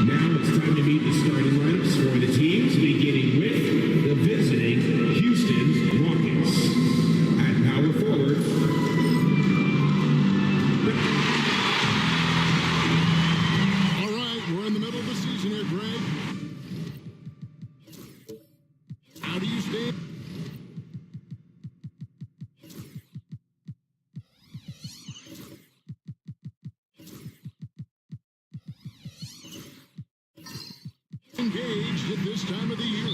Now it's time to meet the starting lineups for the teams, beginning with the visiting Houston Rockets. At power forward, all right, we're in the middle of the season here, Greg. How do you stand? Engaged at this time of the year.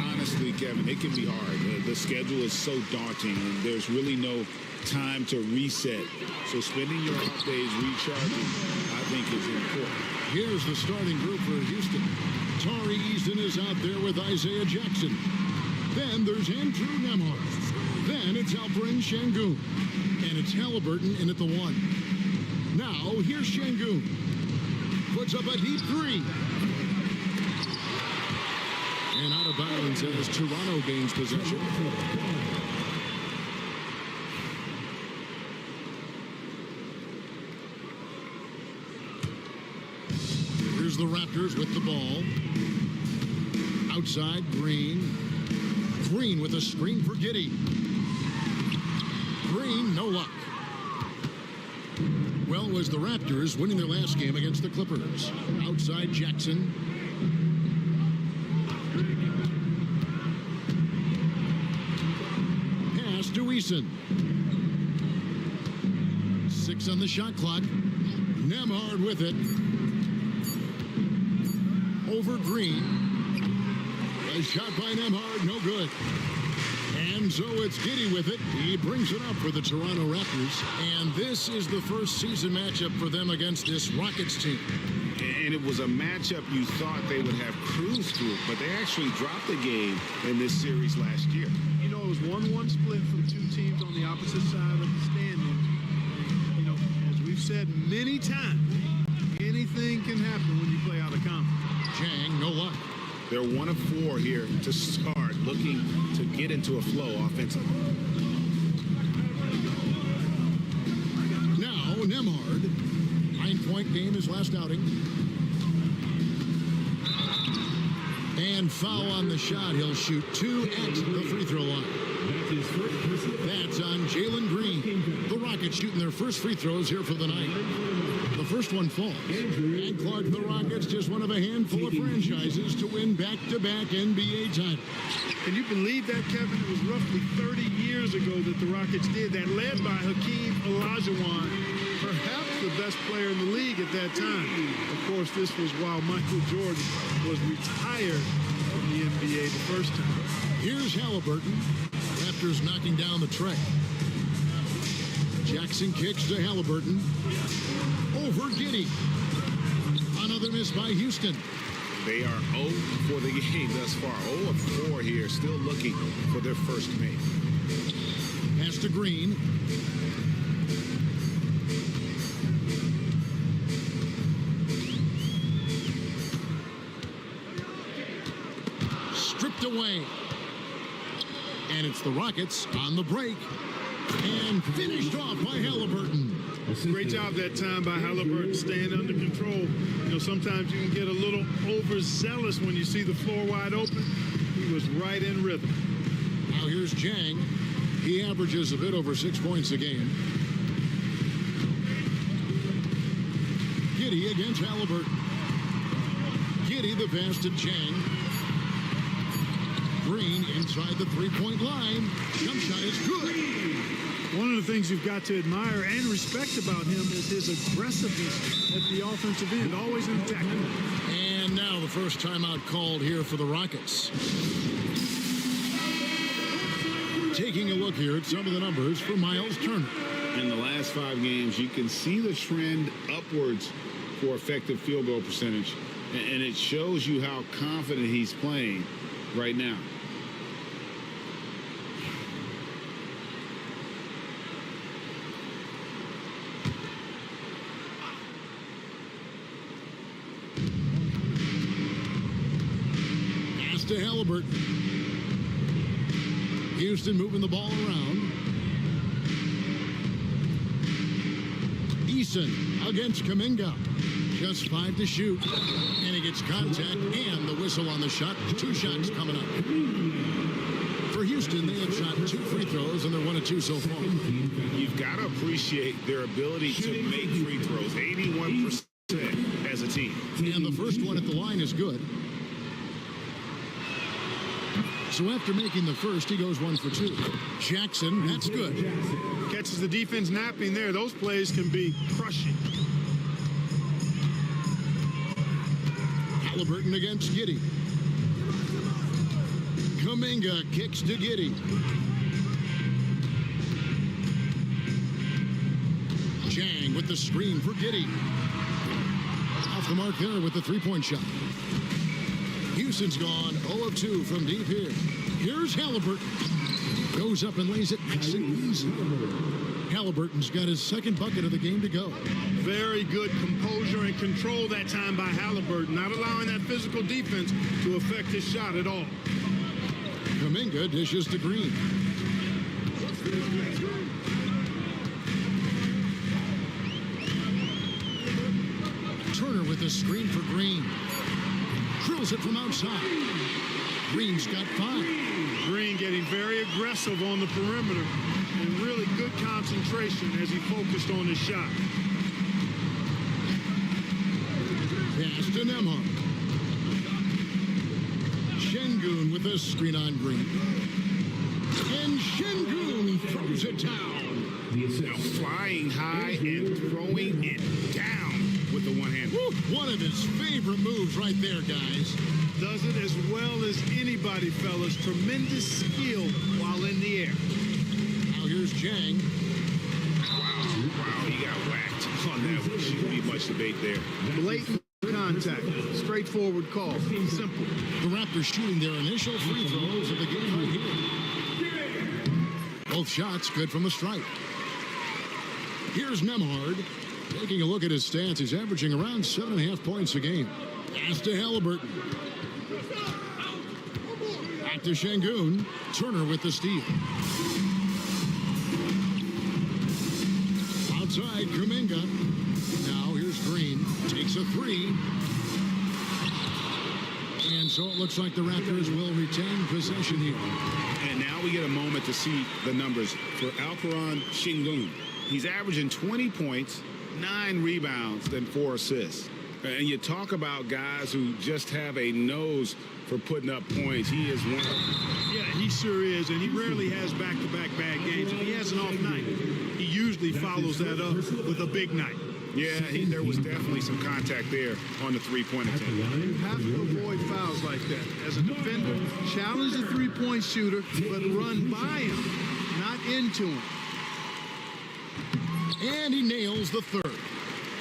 Honestly, Kevin, it can be hard. The schedule is so daunting, and there's really no time to reset. So spending your off days recharging, I think, is important. Here's the starting group for Houston. Tari Easton is out there with Isaiah Jackson. Then there's Andrew Nembhard. Then it's Alperen Sengun. And it's Halliburton in at the 1. Now, here's Sengun. Puts up a deep 3. And out of bounds as Toronto gains possession. Here's the Raptors with the ball. Outside, Green. Green with a screen for Giddey. Green, no luck. Well, it was the Raptors winning their last game against the Clippers. Outside, Jackson. Pass to Eason. 6 on the shot clock. Nembhard with it. Over Green. A shot by Nembhard, no good. And so it's Giddey with it. He brings it up for the Toronto Raptors. And this is the first season matchup for them against this Rockets team. And it was a matchup you thought they would have cruised through, but they actually dropped the game in this series last year. You know, it was 1-1 split from two teams on the opposite side of the standings. And, you know, as we've said many times, anything can happen when you play out of conference. Chang, no luck. They're 1 of 4 here to start, looking to get into a flow offensively. Now, Nembhard. 9-point game his last outing. And foul on the shot. He'll shoot 2 at the free throw line. That's on Jalen Green. The Rockets shooting their first free throws here for the night. The first one falls. And Clark, the Rockets, just one of a handful of franchises to win back-to-back NBA titles. Can you believe that, Kevin? It was roughly 30 years ago that the Rockets did that, led by Hakeem Olajuwon, perhaps the best player in the league at that time. Of course, this was while Michael Jordan was retired from the NBA the first time. Here's Halliburton. Raptors knocking down the tray. Jackson kicks to Halliburton. Over Giddey. Another miss by Houston. They are 0 for the game thus far. 0 of 4 here, still looking for their first make. Pass to Green. Stripped away. And it's the Rockets on the break. And finished off by Halliburton. Great job that time by Halliburton, staying under control. You know, sometimes you can get a little overzealous when you see the floor wide open. He was right in rhythm. Now here's Chang. He averages a bit over 6 points a game. Giddey against Halliburton. Giddey the pass to Chang. Green inside the three-point line. Jump shot is good. One of the things you've got to admire and respect about him is his aggressiveness at the offensive end, always in attack. And now the first timeout called here for the Rockets. Taking a look here at some of the numbers for Miles Turner. In the last 5 games, you can see the trend upwards for effective field goal percentage, and it shows you how confident he's playing right now. To Halliburton. Houston moving the ball around. Eason against Kuminga. Just 5 to shoot. And he gets It's contact and the whistle on the shot. 2 shots coming up. For Houston, they have shot 2 free throws, and they're 1 of 2 so far. You've got to appreciate their ability to make free throws. 81% as a team. And the first one at the line is good. So after making the first, he goes 1 for 2. Jackson, that's good. Catches the defense napping there. Those plays can be crushing. Halliburton against Giddey. Kuminga kicks to Giddey. Chang with the screen for Giddey. Off the mark there with the 3-point shot. Houston's gone 0 of 2 from deep here. Here's Halliburton. Goes up and lays it nice and easy. Halliburton's got his second bucket of the game to go. Very good composure and control that time by Halliburton, not allowing that physical defense to affect his shot at all. Kuminga dishes to Green. Turner with the screen for Green. Drills it from outside. Green's got 5. Green getting very aggressive on the perimeter and really good concentration as he focused on his shot. Pass to Nembhard. Şengün with a screen on Green. And Şengün throws it down. Now flying high and throwing it down with the one hand. One of his favorite moves right there, guys. Does it as well as anybody, fellas. Tremendous skill while in the air. Now here's Chang. Wow, he got whacked on that one. Shouldn't be much debate there. Blatant contact. Straightforward call. Simple. The Raptors shooting their initial free throws of the game right here. Both shots good from the stripe. Here's Nembhard. Taking a look at his stats, he's averaging around 7.5 points a game. Pass to Halliburton. Back to Şengün. Turner with the steal. Outside, Kuminga. Now here's Green. Takes a 3. And so it looks like the Raptors will retain possession here. And now we get a moment to see the numbers for Alperen Şengün. He's averaging 20 points, 9 rebounds, and 4 assists. And you talk about guys who just have a nose for putting up points. He is one of them. Yeah, he sure is, and he rarely has back-to-back bad games. If he has an off night, he usually follows that up with a big night. Yeah, there was definitely some contact there on the three-point attempt. You have to avoid fouls like that. As a defender, challenge the three-point shooter, but run by him, not into him. And he nails the third.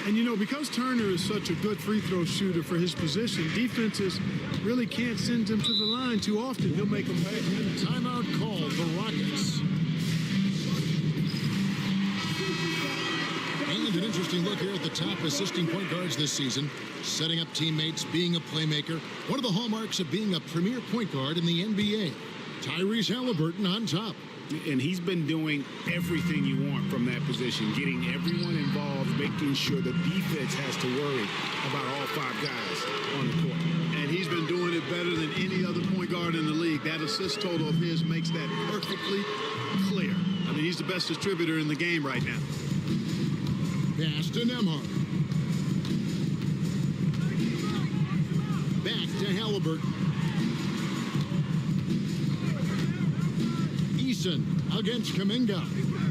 And, you know, because Turner is such a good free throw shooter for his position, defenses really can't send him to the line too often. He'll make them pay. Timeout called the Rockets. And an interesting look here at the top assisting point guards this season. Setting up teammates, being a playmaker. One of the hallmarks of being a premier point guard in the NBA. Tyrese Halliburton on top. And he's been doing everything you want from that position, getting everyone involved, making sure the defense has to worry about all 5 guys on the court. And he's been doing it better than any other point guard in the league. That assist total of his makes that perfectly clear. I mean, he's the best distributor in the game right now. Pass to Nembhard. Back to Halliburton. Eason against Kuminga.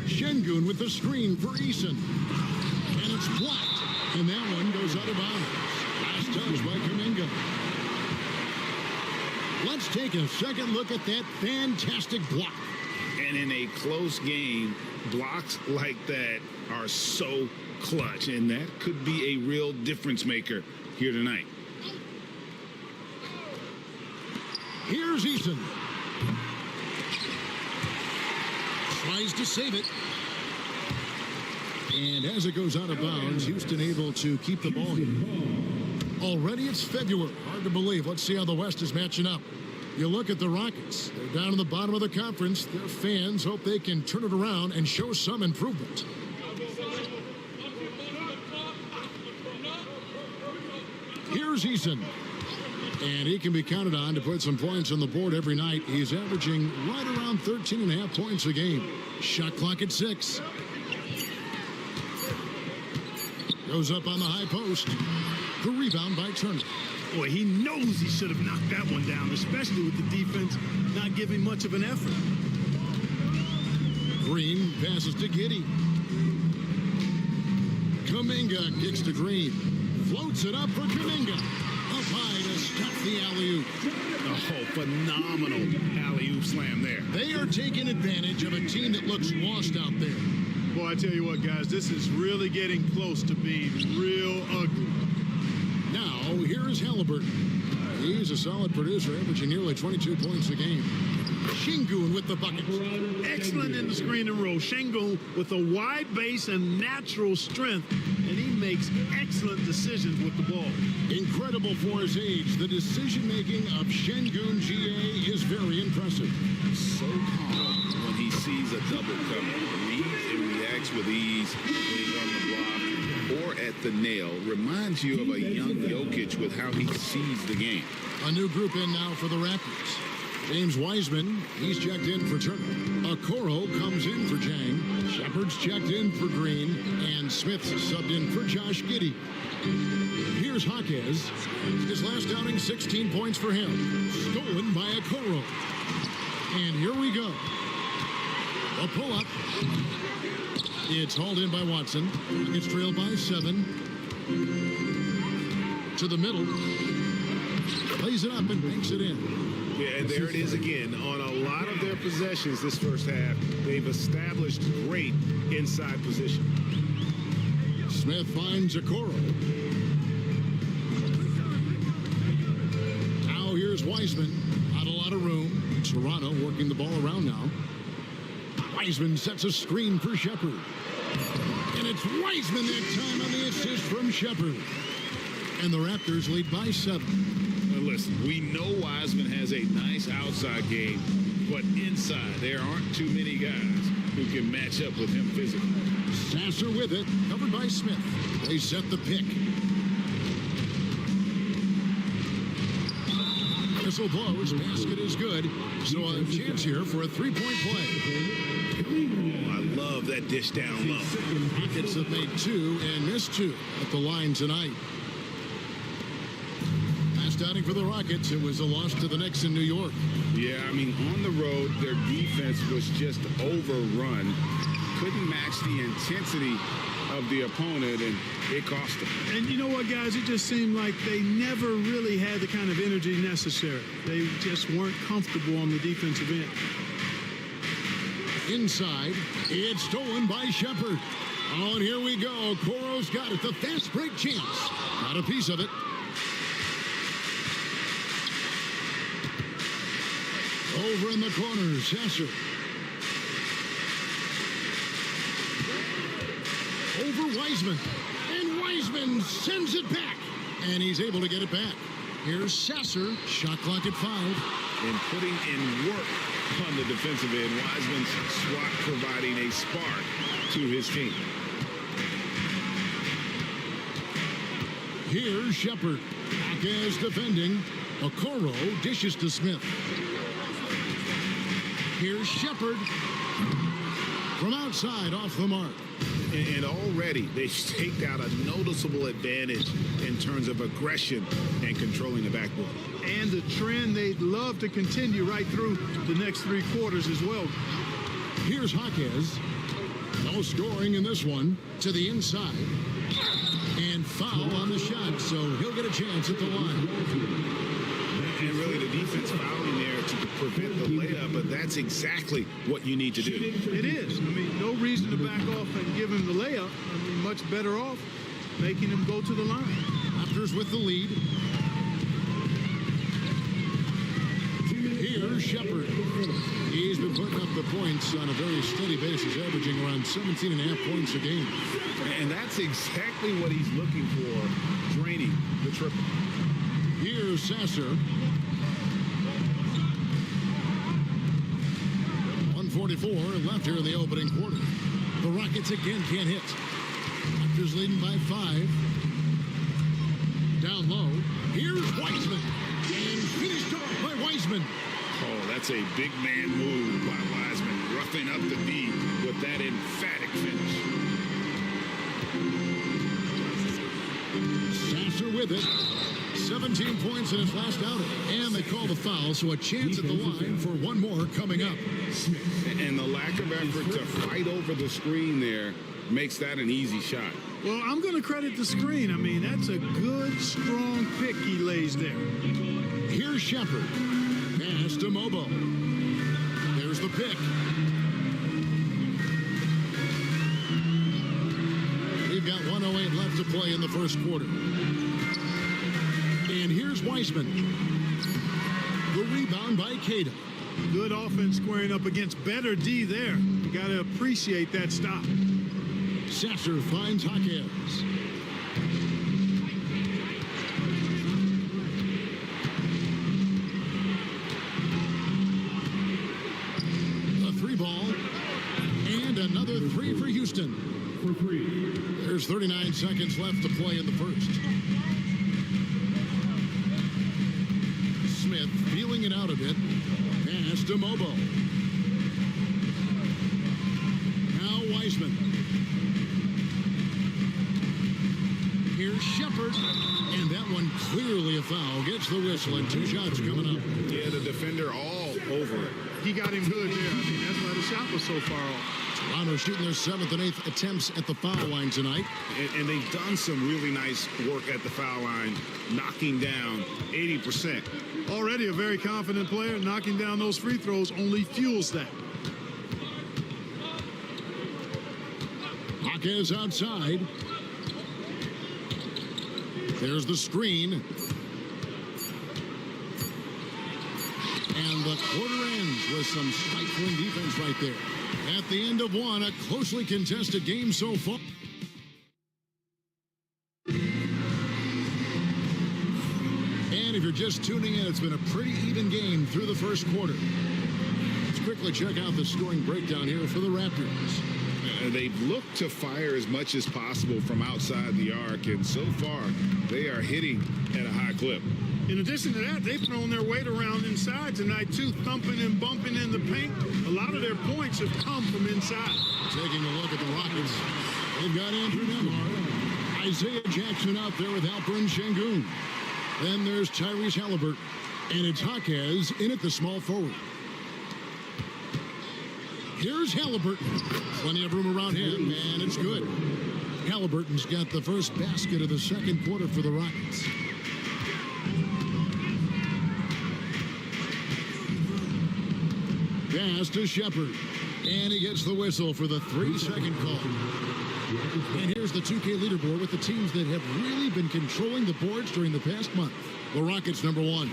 Şengün with the screen for Eason. And it's blocked. And that one goes out of bounds. Last touch by Kuminga. Let's take a second look at that fantastic block. And in a close game, blocks like that are so clutch. And that could be a real difference maker here tonight. Here's Eason. Tries to save it. And as it goes out of bounds, Houston able to keep the ball here. Already it's February. Hard to believe. Let's see how the West is matching up. You look at the Rockets. They're down in the bottom of the conference. Their fans hope they can turn it around and show some improvement. Here's Eason. And he can be counted on to put some points on the board every night. He's averaging right around 13.5 points a game. Shot clock at 6. Goes up on the high post. The rebound by Turner. Boy, he knows he should have knocked that one down, especially with the defense not giving much of an effort. Green passes to Giddey. Kuminga kicks to Green. Floats it up for Kuminga. Up high to stop the alley-oop. Oh, phenomenal alley-oop slam there. They are taking advantage of a team that looks lost out there. Boy, I tell you what, guys, this is really getting close to being real ugly. Now, here is Halliburton. He's a solid producer, averaging nearly 22 points a game. Şengün with the bucket. Excellent in the screen and roll. Şengün with a wide base and natural strength, and he makes excellent decisions with the ball. Incredible for his age. The decision-making of Şengün GA is very impressive. So calm when he sees a double coming. Reads and reacts with ease, being on the block or at the nail. Reminds you of a young Jokic with how he sees the game. A new group in now for the Raptors. James Wiseman, he's checked in for Turner. Okoro comes in for Jang. Shepard's checked in for Green. And Smith subbed in for Josh Giddey. Here's Jaquez. His last outing, 16 points for him. Stolen by Okoro. And here we go. A pull-up. It's hauled in by Watson. It's trailed by 7. To the middle. Plays it up and banks it in. Yeah, and there it is again. On a lot of their possessions this first half, they've established great inside position. Smith finds Okoro. Now here's Wiseman. Not a lot of room. Toronto working the ball around now. Wiseman sets a screen for Shepard. And it's Wiseman that time on the assist from Shepard. And the Raptors lead by 7. Listen, we know Wiseman has a nice outside game, but inside there aren't too many guys who can match up with him physically. Sasser with it, covered by Smith. They set the pick. Whistle blows, basket is good. So a chance here for a three-point play. Oh, I love that dish down low. Rockets have made 2 and missed 2 at the line tonight. Outing for the Rockets, it was a loss to the Knicks in New York. Yeah, I mean, on the road, their defense was just overrun. Couldn't match the intensity of the opponent, and it cost them. And you know what, guys? It just seemed like they never really had the kind of energy necessary. They just weren't comfortable on the defensive end. Inside, it's stolen by Shepard. Oh, and here we go. Okoro's got it. The fast break chance. Got a piece of it. Over in the corner, Sasser. Over Wiseman. And Wiseman sends it back. And he's able to get it back. Here's Sasser. Shot clock at 5. And putting in work on the defensive end. Wiseman's swat providing a spark to his team. Here's Shepard. Jaquez defending. Okoro dishes to Smith. Here's Shepard from outside off the mark. And already they've staked out a noticeable advantage in terms of aggression and controlling the backboard. And the trend they'd love to continue right through the next 3 quarters as well. Here's Jaquez. No scoring in this one. To the inside. And foul on the shot, so he'll get a chance at the line. And really the defense fouling there to prevent the layup, but that's exactly what you need to do. It is. I mean, no reason to back off and give him the layup. I mean, much better off making him go to the line. Raptors with the lead. Here's Shepard. He's been putting up the points on a very steady basis, averaging around 17.5 points a game. And that's exactly what he's looking for, draining the triple. Here's Sasser. 1:44 left here in the opening quarter. The Rockets again can't hit. Raptors leading by 5. Down low. Here's Wiseman. And finished off by Wiseman. Oh, that's a big man move by Wiseman, roughing up the D with that emphatic finish. Sasser with it. 17 points in his last outing. And they call the foul, so a chance at the line for one more coming up. And the lack of effort to fight over the screen there makes that an easy shot. Well, I'm going to credit the screen. I mean, that's a good, strong pick he lays there. Here's Shepard. Pass to Mobo. There's the pick. We've got 1:08 left to play in the first quarter. And here's Wiseman. The rebound by Cato. Good offense squaring up against better D there. You got to appreciate that stop. Sasser finds Jaquez. A three ball. And another three for Houston. For three. There's 39 seconds left to play in the first. Smith feeling it out a bit. Pass to Mobo. Now Wiseman. Here's Shepard. And that one clearly a foul. Gets the whistle and 2 shots coming up. Yeah, the defender all over it. He got him good there. I mean, that's why the shot was so far off. Toronto shooting their 7th and 8th attempts at the foul line tonight. And they've done some really nice work at the foul line, knocking down 80%. Already a very confident player. Knocking down those free throws only fuels that. Jaquez outside. There's the screen. And the quarter ends with some stifling defense right there. At the end of one, a closely contested game so far. And if you're just tuning in, it's been a pretty even game through the first quarter. Let's quickly check out the scoring breakdown here for the Raptors. They've looked to fire as much as possible from outside the arc, and so far they are hitting at a high clip. In addition to that, they've thrown their weight around inside tonight, too, thumping and bumping in the paint. A lot of their points have come from inside. Taking a look at the Rockets, they've got Andrew Nemar, Isaiah Jackson out there with Alperen Şengün. Then there's Tyrese Halliburton, and it's Jaquez in at the small forward. Here's Halliburton. Plenty of room around him, and it's good. Halliburton's got the first basket of the second quarter for the Rockets. Pass to Shepard. And he gets the whistle for the 3-second call. And here's the 2K leaderboard with the teams that have really been controlling the boards during the past month. The Rockets #1.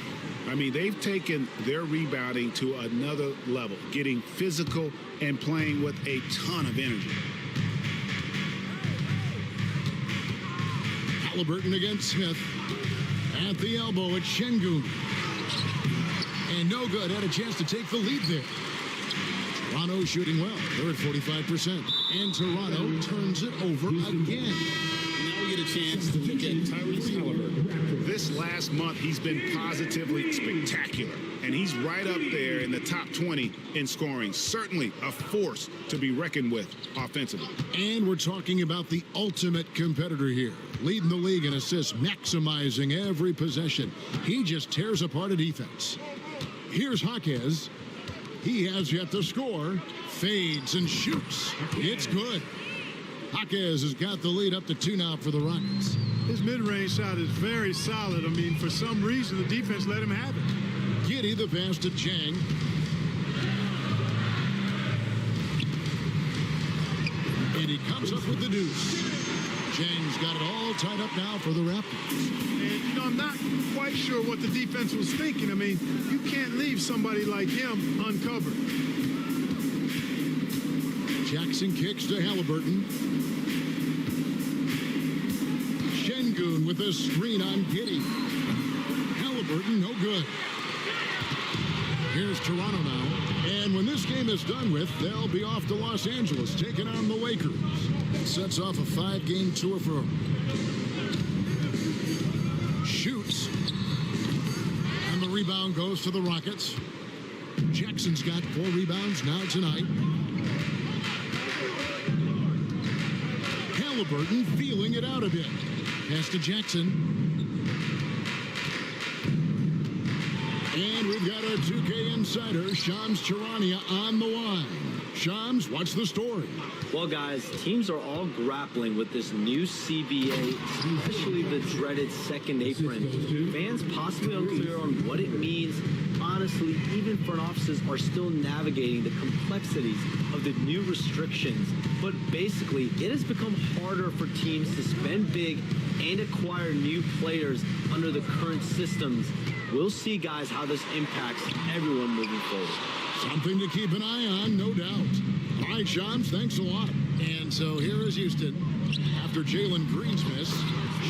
I mean, they've taken their rebounding to another level, getting physical and playing with a ton of energy. Halliburton against Smith. At the elbow, it's Şengün. And no good. Had a chance to take the lead there. Toronto shooting well. They're at 45%. And Toronto turns it over again. Now we get a chance to look at Tyrese Halliburton. This last month, he's been positively spectacular. And he's right up there in the top 20 in scoring. Certainly a force to be reckoned with offensively. And we're talking about the ultimate competitor here. Leading the league in assists, maximizing every possession. He just tears apart a defense. Here's Jaquez. He has yet to score. Fades and shoots. It's good. Jaquez has got the lead up to 2 now for the Rockets. His mid-range shot is very solid. I mean, for some reason, the defense let him have it. Giddy the pass to Chang. And he comes up with the deuce. Chang's got it all tied up now for the Raptors. And, you know, I'm not quite sure what the defense was thinking. I mean, you can't leave somebody like him uncovered. Jackson kicks to Halliburton. Şengün with a screen on Giddy. Halliburton, no good. Here's Toronto now. And when this game is done with, they'll be off to Los Angeles, taking on the Lakers. That sets off a 5-game tour for them. Shoots. Rebound goes to the Rockets. Jackson's got 4 rebounds now tonight. Halliburton feeling it out a bit. Pass to Jackson. And we've got our 2K insider, Shams Charania, on the line. Shams, what's the story? Well, guys, teams are all grappling with this new CBA, especially the dreaded second apron. Fans possibly unclear on what it means. Honestly, even front offices are still navigating the complexities of the new restrictions. But basically, it has become harder for teams to spend big and acquire new players under the current systems. We'll see, guys, how this impacts everyone moving forward. Something to keep an eye on, no doubt. All right, Shams, thanks a lot. And so here is Houston. After Jalen Green's miss,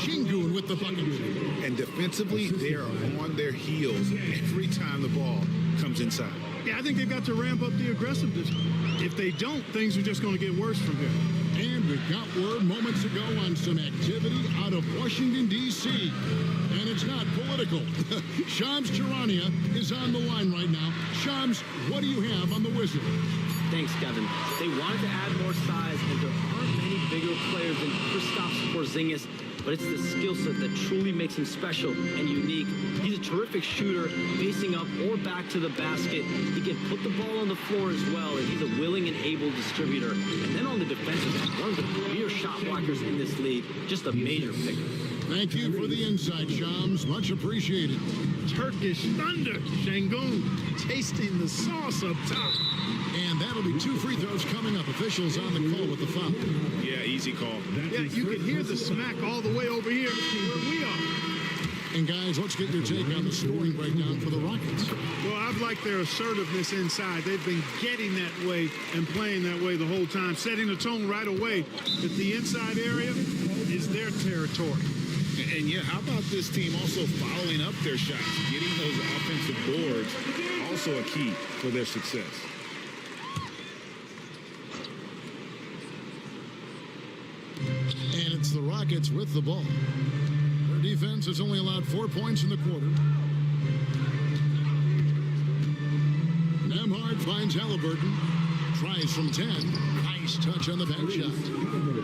Şengün with the bucket. And defensively, they are on their heels every time the ball comes inside. Yeah, I think they've got to ramp up the aggressiveness. If they don't, things are just going to get worse from here. And we've got word moments ago on some activity out of Washington, D.C. And it's not political. Shams Charania is on the line right now. Shams, what do you have on the Wizards? Thanks, Kevin. They wanted to add more size, and there aren't many bigger players than Kristaps Porzingis, but it's the skill set that truly makes him special and unique. He's a terrific shooter, facing up or back to the basket. He can put the ball on the floor as well, and he's a willing and able distributor. And then on the defensive end, one of the premier shot blockers in this league, just a major pickup. Thank you for the insight, Shams. Much appreciated. Turkish thunder. Şengün tasting the sauce up top. And that'll be 2 free throws coming up. Officials on the call with the foul. Yeah, easy call. Yeah, you can hear the smack all the way over here where we are. And guys, let's get your take on the scoring breakdown for the Rockets. Well, I've liked their assertiveness inside. They've been getting that way and playing that way the whole time, setting the tone right away that the inside area is their territory. And yeah, how about this team also following up their shots? Getting those offensive boards, also a key for their success. And it's the Rockets with the ball. Their defense has only allowed 4 points in the quarter. Nembhard finds Halliburton. Tries from 10. Nice touch on the back shot.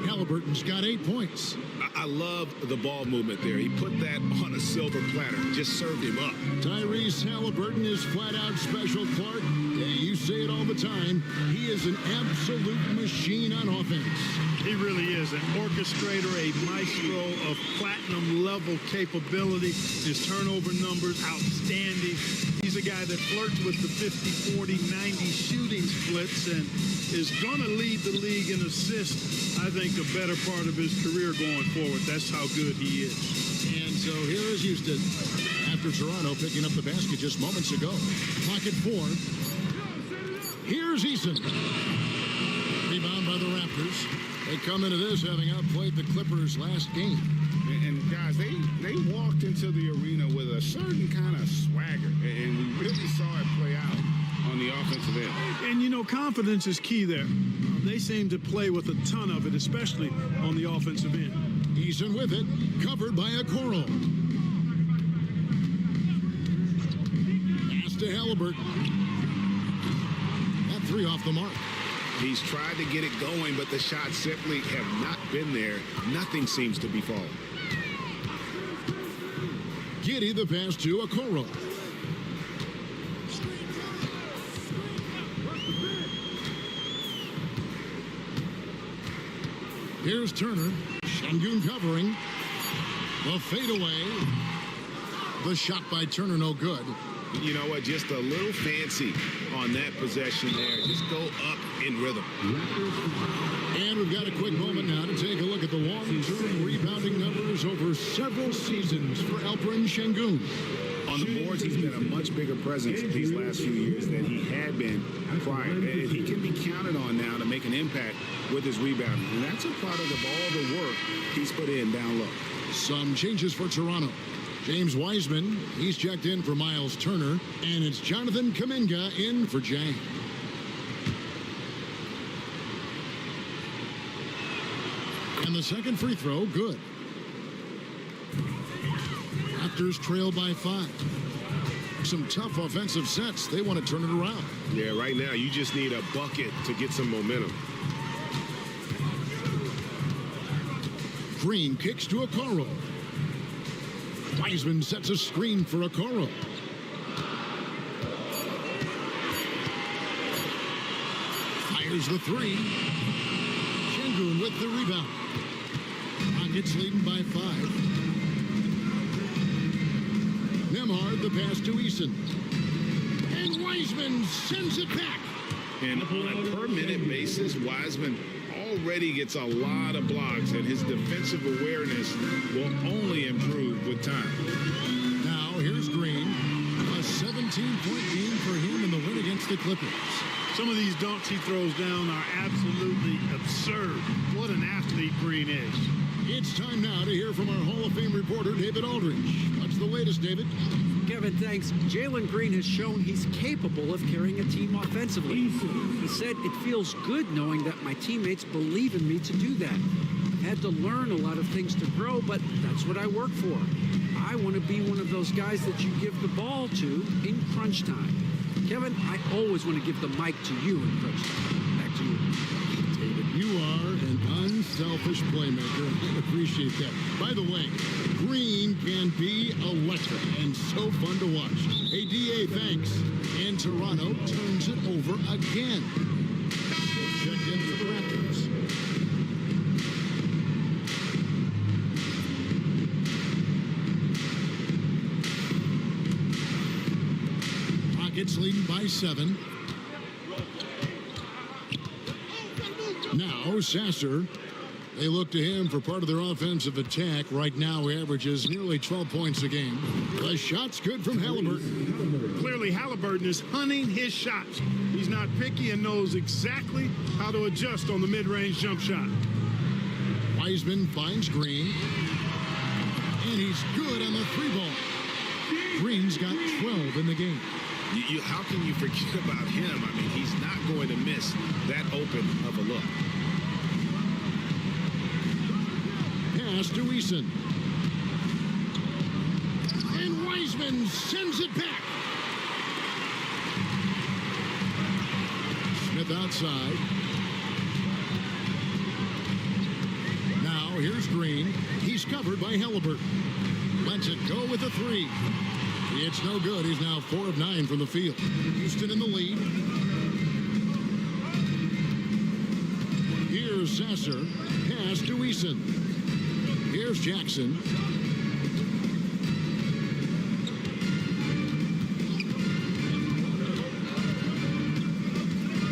Halliburton's got 8 points. I love the ball movement there. He put that on a silver platter. Just served him up. Tyrese Halliburton is flat out special, Clark. Yeah, you say it all the time. He is an absolute machine on offense. He really is an orchestrator, a maestro of platinum-level capability. His turnover numbers, outstanding. He's a guy that flirts with the 50, 40, 90 shooting splits and is going to lead the league in assists, I think, a better part of his career going forward. That's how good he is. And so here is Houston. After Toronto picking up the basket just moments ago. Clock at 4. Here's Eason. Rebound by the Raptors. They come into this having outplayed the Clippers last game. And guys, they walked into the arena with a certain kind of swagger, and we really saw it play out on the offensive end. And, you know, confidence is key there. They seem to play with a ton of it, especially on the offensive end. Eason with it, covered by Okoro. Pass to Halliburton. That 3 off the mark. He's tried to get it going, but the shots simply have not been there. Nothing seems to be falling. Giddey the pass to Okoro. Here's Turner. Şengün covering. The fadeaway. The shot by Turner no good. You know what? Just a little fancy on that possession there. Just go up in rhythm. And we've got a quick moment now to take a look at the long-term rebounding numbers over several seasons for Alperen Şengün. On the boards, he's been a much bigger presence these last few years than he had been prior. And he can be counted on now to make an impact with his rebounding. And that's a product of all the work he's put in down low. Some changes for Toronto. James Wiseman, he's checked in for Miles Turner. And it's Jonathan Kuminga in for Jang. And the second free throw, good. Raptors trail by 5. some tough offensive sets. They want to turn it around. Yeah, right now you just need a bucket to get some momentum. Green kicks to Okoro. Wiseman sets a screen for Okoro. Fires the three. Şengün with the rebound. Rockets leading by 5. Nembhard the pass to Eason. And Wiseman sends it back. And on a per-minute basis, Wiseman already gets a lot of blocks, and his defensive awareness will only improve with time. Now here's Green. A 17-point game for him in the win against the Clippers. Some of these dunks he throws down are absolutely absurd. What an athlete Green is. It's time now to hear from our Hall of Fame reporter, David Aldridge. What's the latest, David? Kevin, thanks. Jalen Green has shown he's capable of carrying a team offensively. He said, it feels good knowing that my teammates believe in me to do that. I've had to learn a lot of things to grow, but that's what I work for. I want to be one of those guys that you give the ball to in crunch time. Kevin, I always want to give the mic to you in crunch time. Back to you. David, you are an unselfish playmaker. I appreciate that. By the way, Green can be electric and so fun to watch. Hey, DA, thanks. And Toronto turns it over again. Check in for the Raptors. Rockets leading by 7. Now, Sasser. They look to him for part of their offensive attack. Right now, he averages nearly 12 points a game. The shot's good from Halliburton. Clearly, Halliburton is hunting his shots. He's not picky and knows exactly how to adjust on the mid-range jump shot. Wiseman finds Green. And he's good on the 3-ball. Green's got 12 in the game. How can you forget about him? I mean, he's not going to miss that open of a look. Pass to Eason. And Wiseman sends it back. Smith outside. Now here's Green. He's covered by Halliburton. Lets it go with a 3. It's no good. He's now 4 of 9 from the field. Houston in the lead. Here's Sasser. Pass to Eason. Here's Jackson.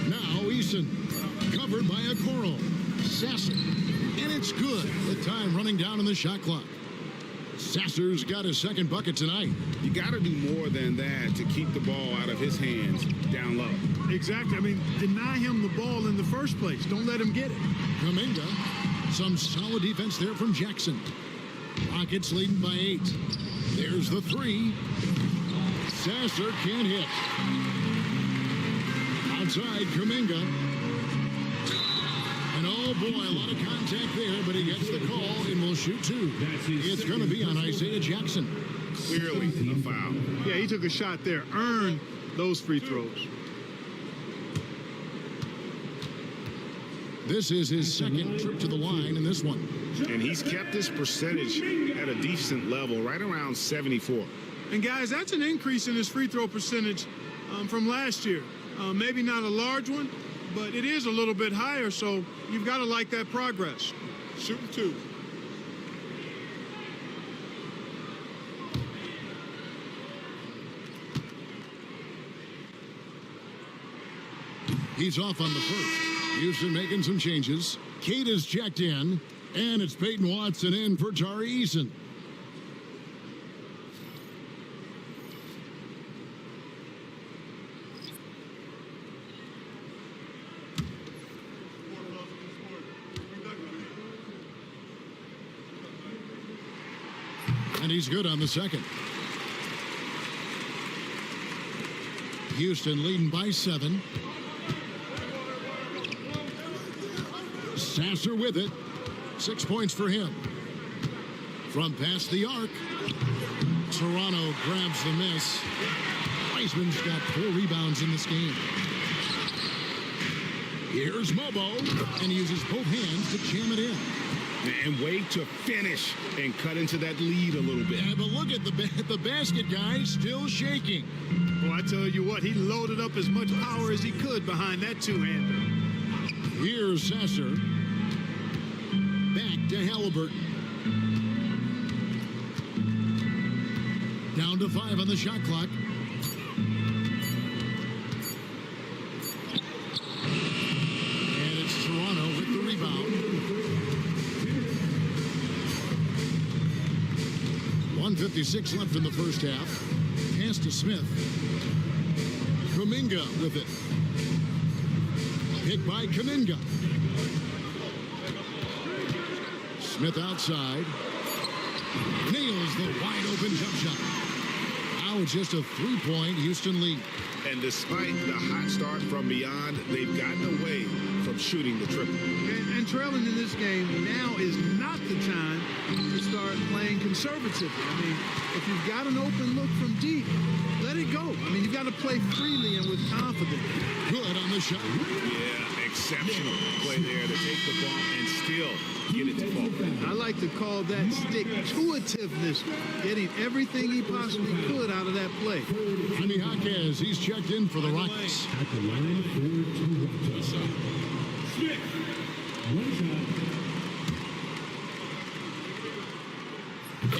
Now Eason. Covered by Okoro. Sasser. And it's good. The time running down on the shot clock. Sasser's got his second bucket tonight. You got to do more than that to keep the ball out of his hands down low. Exactly. I mean, deny him the ball in the first place. Don't let him get it. Kuminga. Some solid defense there from Jackson. Rockets leading by 8. There's the 3. Sasser can't hit. Outside, Kuminga. And oh boy, a lot of contact there, but he gets the call and will shoot 2. It's going to be on Isaiah Jackson. Clearly a foul. Yeah, he took a shot there. Earned those free throws. This is his second trip to the line in this one. And he's kept his percentage at a decent level, right around 74. And guys, that's an increase in his free throw percentage from last year. Maybe not a large one, but it is a little bit higher, so you've got to like that progress. Shooting 2. He's off on the first. Houston making some changes. Kate is checked in, and it's Peyton Watson in for Tari Eason. And he's good on the second. Houston leading by 7. Sasser with it. 6 points for him. From past the arc. Toronto grabs the miss. Wiseman's got 4 rebounds in this game. Here's Mobo, and he uses both hands to jam it in. And wait to finish and cut into that lead a little bit. Yeah, but look at the basket, guys, still shaking. Well, I tell you what, he loaded up as much power as he could behind that two-hander. Here's Sasser. Back to Halliburton. Down to 5 on the shot clock. And it's Toronto with the rebound. 1:56 left in the first half. Pass to Smith. Kuminga with it. Picked by Kuminga. Smith outside. Nails the wide open jump shot. Now it's just a 3-point Houston lead. And despite the hot start from beyond, they've gotten away from shooting the triple. And trailing in this game now is not the time to start playing conservatively. I mean, if you've got an open look from deep, let it go. I mean, you've got to play freely and with confidence. Good on the shot. Yeah, exceptional play there to take the ball and still get it to fall. I like to call that stick-to-itiveness, getting everything he possibly could out of that play. Jimmy Jaquez, he's checked in for the Rockets. At the line for Toronto. Smith. One shot.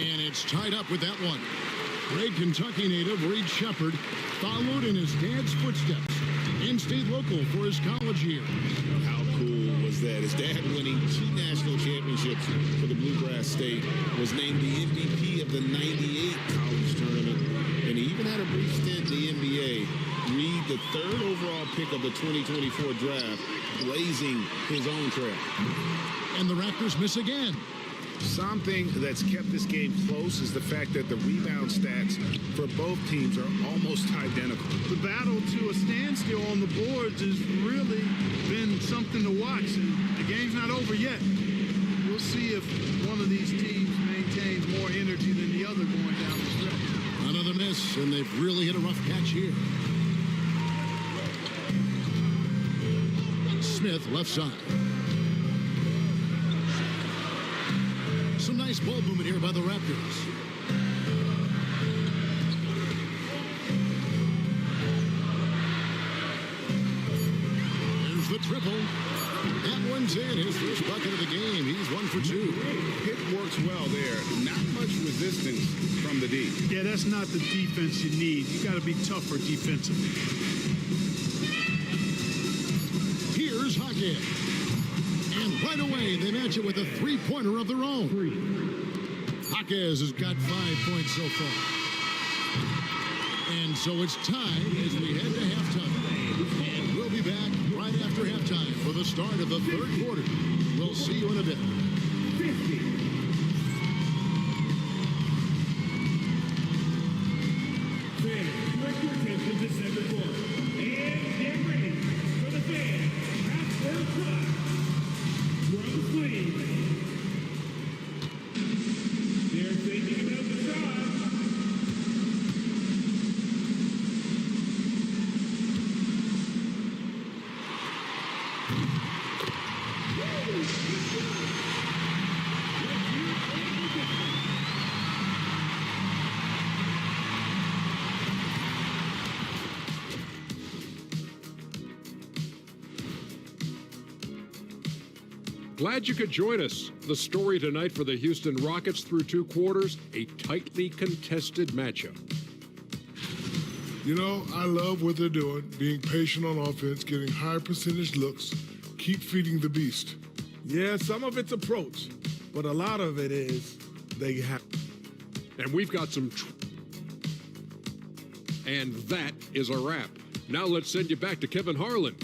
And it's tied up with that one. Great Kentucky native Reed Shepard followed in his dad's footsteps and stayed local for his college years. How cool was that? His dad winning 2 national championships for the Bluegrass State, was named the MVP of the '98 college tournament, and he even had a brief stint in the NBA. Reed, the 3rd overall pick of the 2024 draft, blazing his own trail. And the Raptors miss again. Something that's kept this game close is the fact that the rebound stats for both teams are almost identical. The battle to a standstill on the boards has really been something to watch, and the game's not over yet. We'll see if one of these teams maintains more energy than the other going down the stretch. Another miss, and they've really hit a rough patch here. Smith, left side. Some nice ball movement here by the Raptors. There's the triple. That one's in. His first bucket of the game. He's 1 for 2. It works well there. Not much resistance from the D. Yeah, that's not the defense you need. You got to be tougher defensively. Here's Hockey. And right away, they match it with a 3-pointer of their own. Jaquez has got 5 points so far. And so it's time as we head to halftime. And we'll be back right after halftime for the start of the 3rd quarter. We'll see you in a bit. 50. Fans, direct your attention to second quarter. And get ready for the fans. Half-court time. From the sleeve. They're thinking about the shot. Glad you could join us. The story tonight for the Houston Rockets through 2 quarters, a tightly contested matchup. You know, I love what they're doing, being patient on offense, getting high percentage looks, keep feeding the beast. Yeah, some of it's approach, but a lot of it is they have. And we've got some... And that is a wrap. Now let's send you back to Kevin Harlan.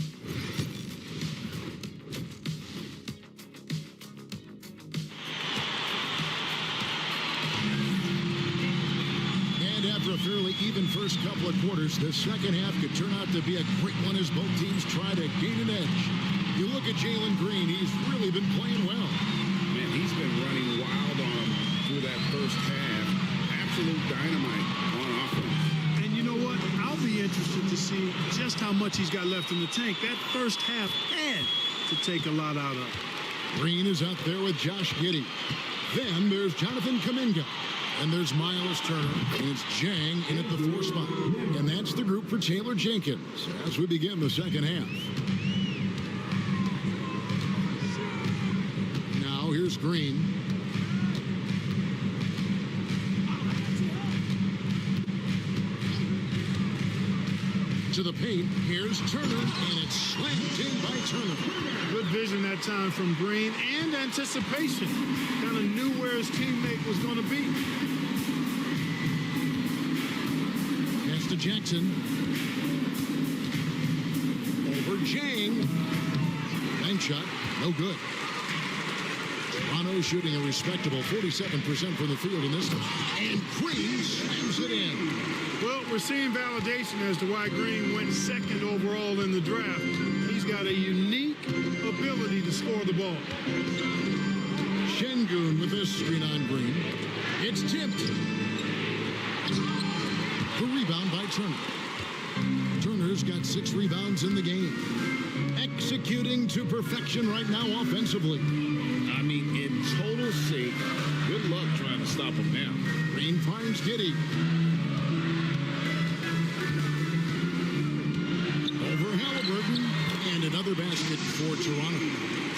After a fairly even first couple of quarters, the second half could turn out to be a great one as both teams try to gain an edge. You look at Jalen Green, he's really been playing well. Man, he's been running wild on him through that first half. Absolute dynamite on offense. And you know what? I'll be interested to see just how much he's got left in the tank. That first half had to take a lot out of him. Green is out there with Josh Giddey. Then there's Jonathan Kuminga. And there's Miles Turner. And it's Jang in at the 4 spot. And that's the group for Taylor Jenkins as we begin the second half. Now here's Green. To the paint, here's Turner, and it's slammed in by Turner. Good vision that time from Green and anticipation. Kind of knew where his teammate was going to be. Pass to Jackson. Over Jang. Bank shot, no good. Toronto shooting a respectable 47% from the field in this one. And Green slams it in. Well, we're seeing validation as to why Green went second overall in the draft. He's got a unique ability to score the ball. Şengün with this screen on Green. It's tipped. The rebound by Turner. Turner's got 6 rebounds in the game. Executing to perfection right now offensively. I mean, in total sync. Good luck trying to stop him now. Green finds Giddey. Over Halliburton. And another basket for Toronto.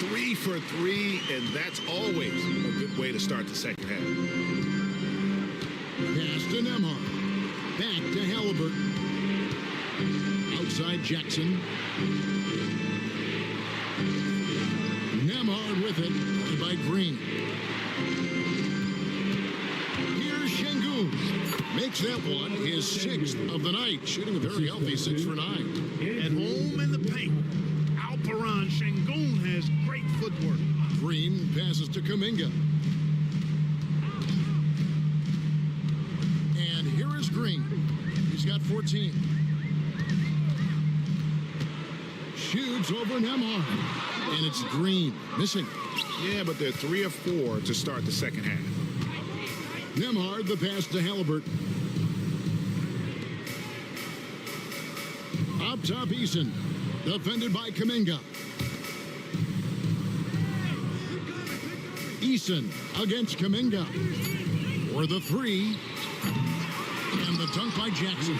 3 for 3, and that's always a good way to start the second half. Pass to Nembhard. Back to Halliburton. Outside Jackson. Nembhard with it by Green. Here's Şengün. Makes that one his 6th of the night. Shooting a very healthy 6 for 9. At home in the paint. Alperen Şengün has great footwork. Green passes to Kuminga. And here is Green. He's got 14. Shoots over Nembhard. And it's Green. Missing. Yeah, but they're 3 of 4 to start the second half. Nembhard, the pass to Halliburton. Up top, Eason. Defended by Kuminga. Eason against Kuminga. For the 3. And the dunk by Jackson.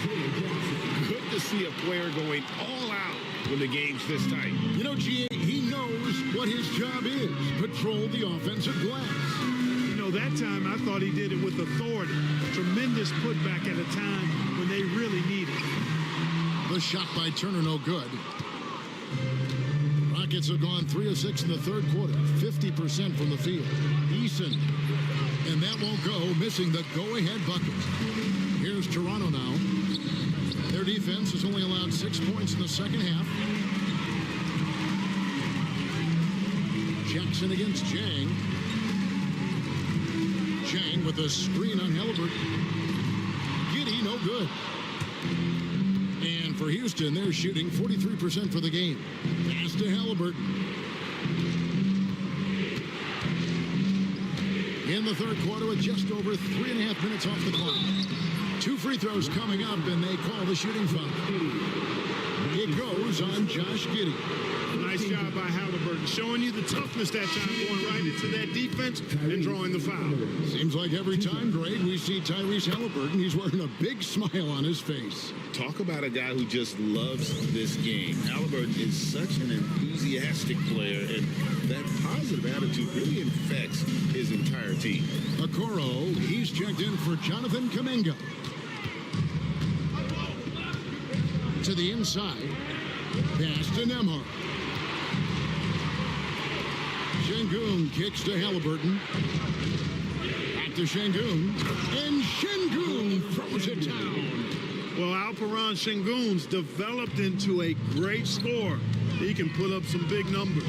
Good to see a player going all out when the game's this tight. You know, G.A., he knows what his job is. Patrol the offensive glass. You know, that time I thought he did it with authority. Tremendous putback at a time when they really need it. The shot by Turner, no good. Rockets have gone 3 of 6 in the third quarter. 50% from the field. Eason. And that won't go, missing the go-ahead bucket. Here's Toronto now. Their defense has only allowed 6 points in the second half. Jackson against Jang. Jang with a screen on Halliburton. Giddey, no good. And for Houston, they're shooting 43% for the game. Pass to Halliburton. In the third quarter with just over 3.5 minutes off the clock. 2 free throws coming up, and they call the shooting foul. It goes on Josh Giddey. Nice job by Halliburton, showing you the toughness that time, going right into that defense and drawing the foul. Seems like every time, Greg, we see Tyrese Halliburton, he's wearing a big smile on his face. Talk about a guy who just loves this game. Halliburton is such an enthusiastic player, and that positive attitude really infects his entire team. Okoro, he's checked in for Jonathan Kuminga. To the inside. Pass to Nembhard. Şengün kicks to Halliburton. Back to Şengün. And Şengün throws it down. Well, Alperen Şengün's developed into a great scorer. He can put up some big numbers.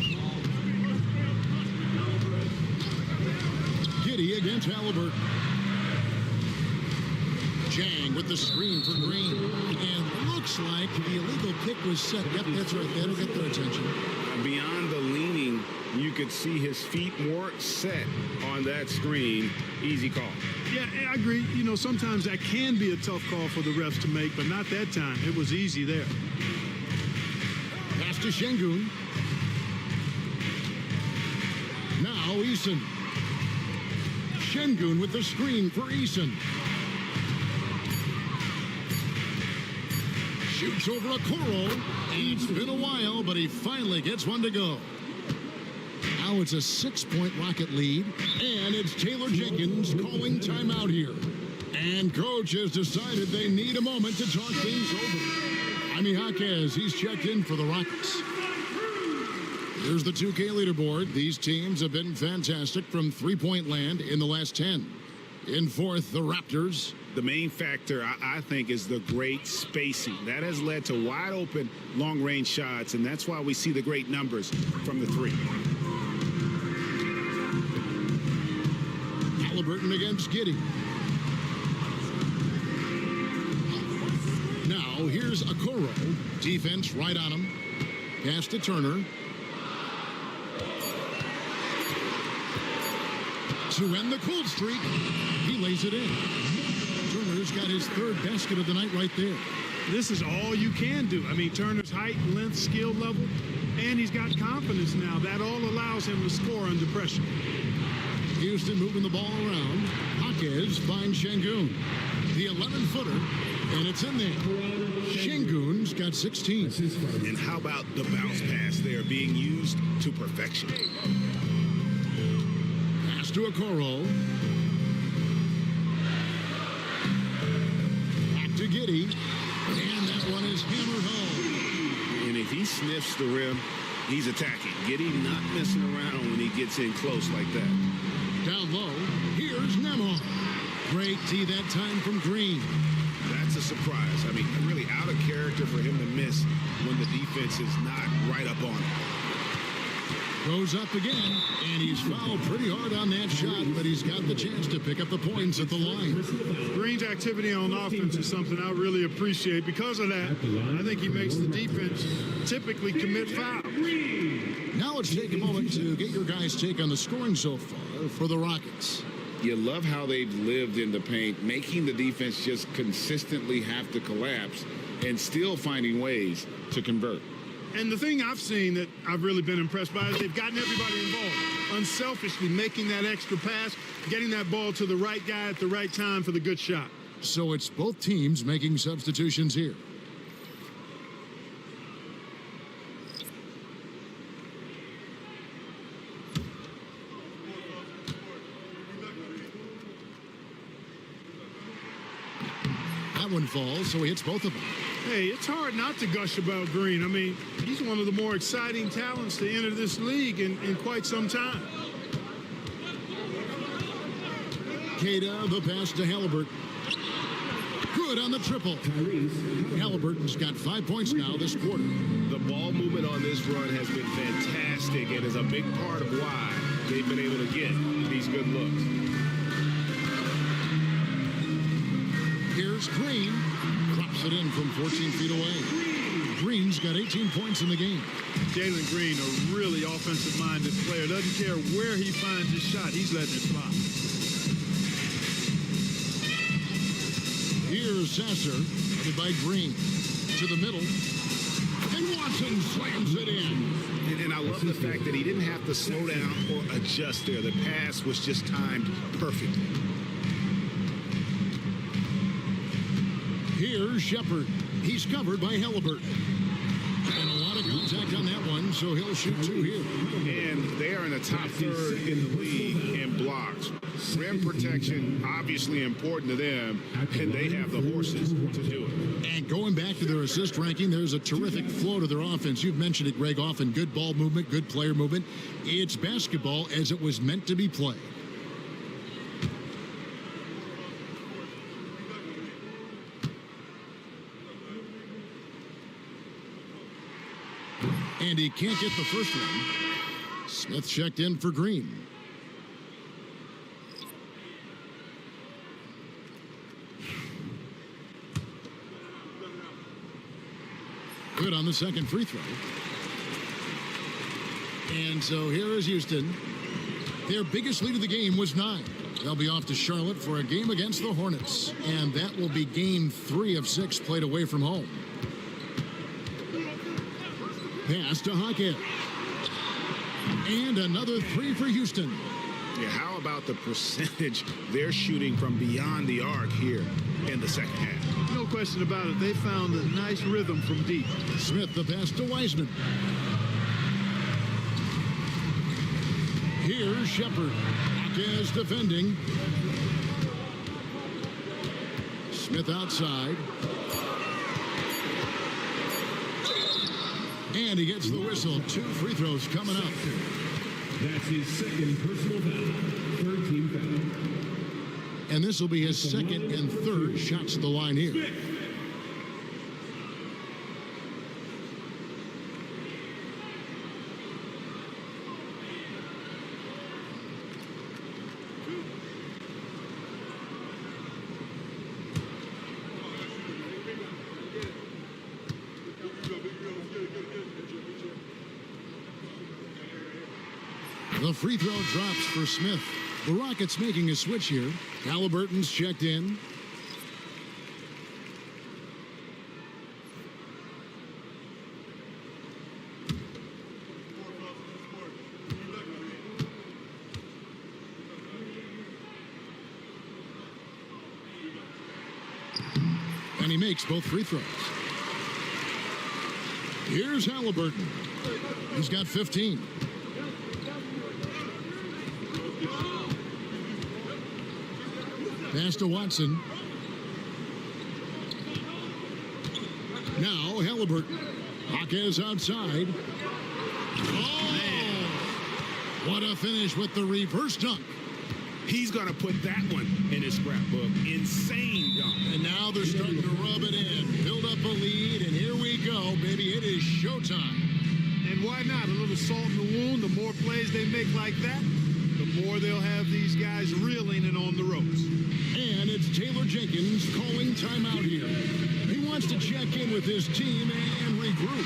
Giddey against Halliburton. Jang with the screen for Green. And looks like the illegal pick was set. Yep, that's right. That'll get their attention. Beyond the leaning, you can could see his feet more set on that screen. Easy call. Yeah, I agree. You know, sometimes that can be a tough call for the refs to make, but not that time. It was easy there. Pass to Şengün. Now Eason. Şengün with the screen for Eason. Shoots over a Okoro. It's been a while, but he finally gets one to go. Now it's a 6-point Rocket lead, and it's Taylor Jenkins calling timeout here. And coach has decided they need a moment to talk things over. Jaime Jaquez, he's checked in for the Rockets. Here's the 2K leaderboard. These teams have been fantastic from three-point land in the last 10. In fourth, the Raptors. The main factor, I think, is the great spacing. That has led to wide-open, long-range shots, and that's why we see the great numbers from the three. Halliburton against Giddey. Now, here's Okoro. Defense right on him. Pass to Turner. To end the cold streak, he lays it in. Turner's got his third basket of the night right there. This is all you can do. I mean, Turner's height, length, skill level, and he's got confidence now. That all allows him to score under pressure. Houston moving the ball around. Jaquez finds Şengün. The 11-footer, and it's in there. Şengün's got 16. And how about the bounce pass there being used to perfection? Pass to Okoro. Back to Giddey. And that one is hammered home. And if he sniffs the rim, he's attacking. Giddey not messing around when he gets in close like that. Down low, here's Nemo. Great D that time from Green. That's a surprise. I mean, really out of character for him to miss when the defense is not right up on him. Goes up again, and he's fouled pretty hard on that shot, but he's got the chance to pick up the points at the line. Green's activity on offense is something I really appreciate. Because of that, I think he makes the defense typically commit fouls. Now let's take a moment to get your guys' take on the scoring so far for the Rockets. You love how they've lived in the paint, making the defense just consistently have to collapse and still finding ways to convert. And the thing I've seen that I've really been impressed by is they've gotten everybody involved, unselfishly making that extra pass, getting that ball to the right guy at the right time for the good shot. So it's both teams making substitutions here. That one falls, so he hits both of them. Hey, it's hard not to gush about Green. I mean, he's one of the more exciting talents to enter this league in quite some time. Queta, the pass to Halliburton. Good on the triple. Halliburton's got 5 points now this quarter. The ball movement on this run has been fantastic and is a big part of why they've been able to get these good looks. Here's Green. Drops it in from 14 feet away. Green's got 18 points in the game. Jalen Green, a really offensive-minded player. Doesn't care where he finds his shot. He's letting it fly. Here's Sasser, headed by Green. To the middle. And Watson slams it in. And I love the fact that he didn't have to slow down or adjust there. The pass was just timed perfectly. Here's Shepard. He's covered by Halliburton. And a lot of contact on that one, so he'll shoot two here. And they are in the top third in the league in blocks. Rim protection, obviously important to them, and they have the horses to do it. And going back to their assist ranking, there's a terrific flow to their offense. You've mentioned it, Greg, often. Good ball movement, good player movement. It's basketball as it was meant to be played. And he can't get the first one. Smith checked in for Green. Good on the second free throw. And so here is Houston. Their biggest lead of the game was 9. They'll be off to Charlotte for a game against the Hornets. And that will be game 3 of 6 played away from home. Pass to Hackett. And another 3 for Houston. Yeah, how about the percentage they're shooting from beyond the arc here in the second half? No question about it. They found a nice rhythm from deep. Smith the pass to Wiseman. Here's Shepard. Is defending. Smith outside. And he gets the whistle. 2 free throws coming up. That's his second personal foul. Third team foul. And this will be his second and third shots at the line here. Smith. The free throw drops for Smith. The Rockets making a switch here. Halliburton's checked in. And he makes both free throws. Here's Halliburton. He's got 15. Pass to Watson. Now Halliburton. Jaquez outside. Oh! What a finish with the reverse dunk. He's going to put that one in his scrapbook. Insane dunk. And now they're starting to rub it in. Build up a lead, and here we go, baby. It is showtime. And why not? A little salt in the wound. The more plays they make like that, the more they'll have these guys reeling and on the ropes. And it's Taylor Jenkins calling timeout here. He wants to check in with his team and regroup.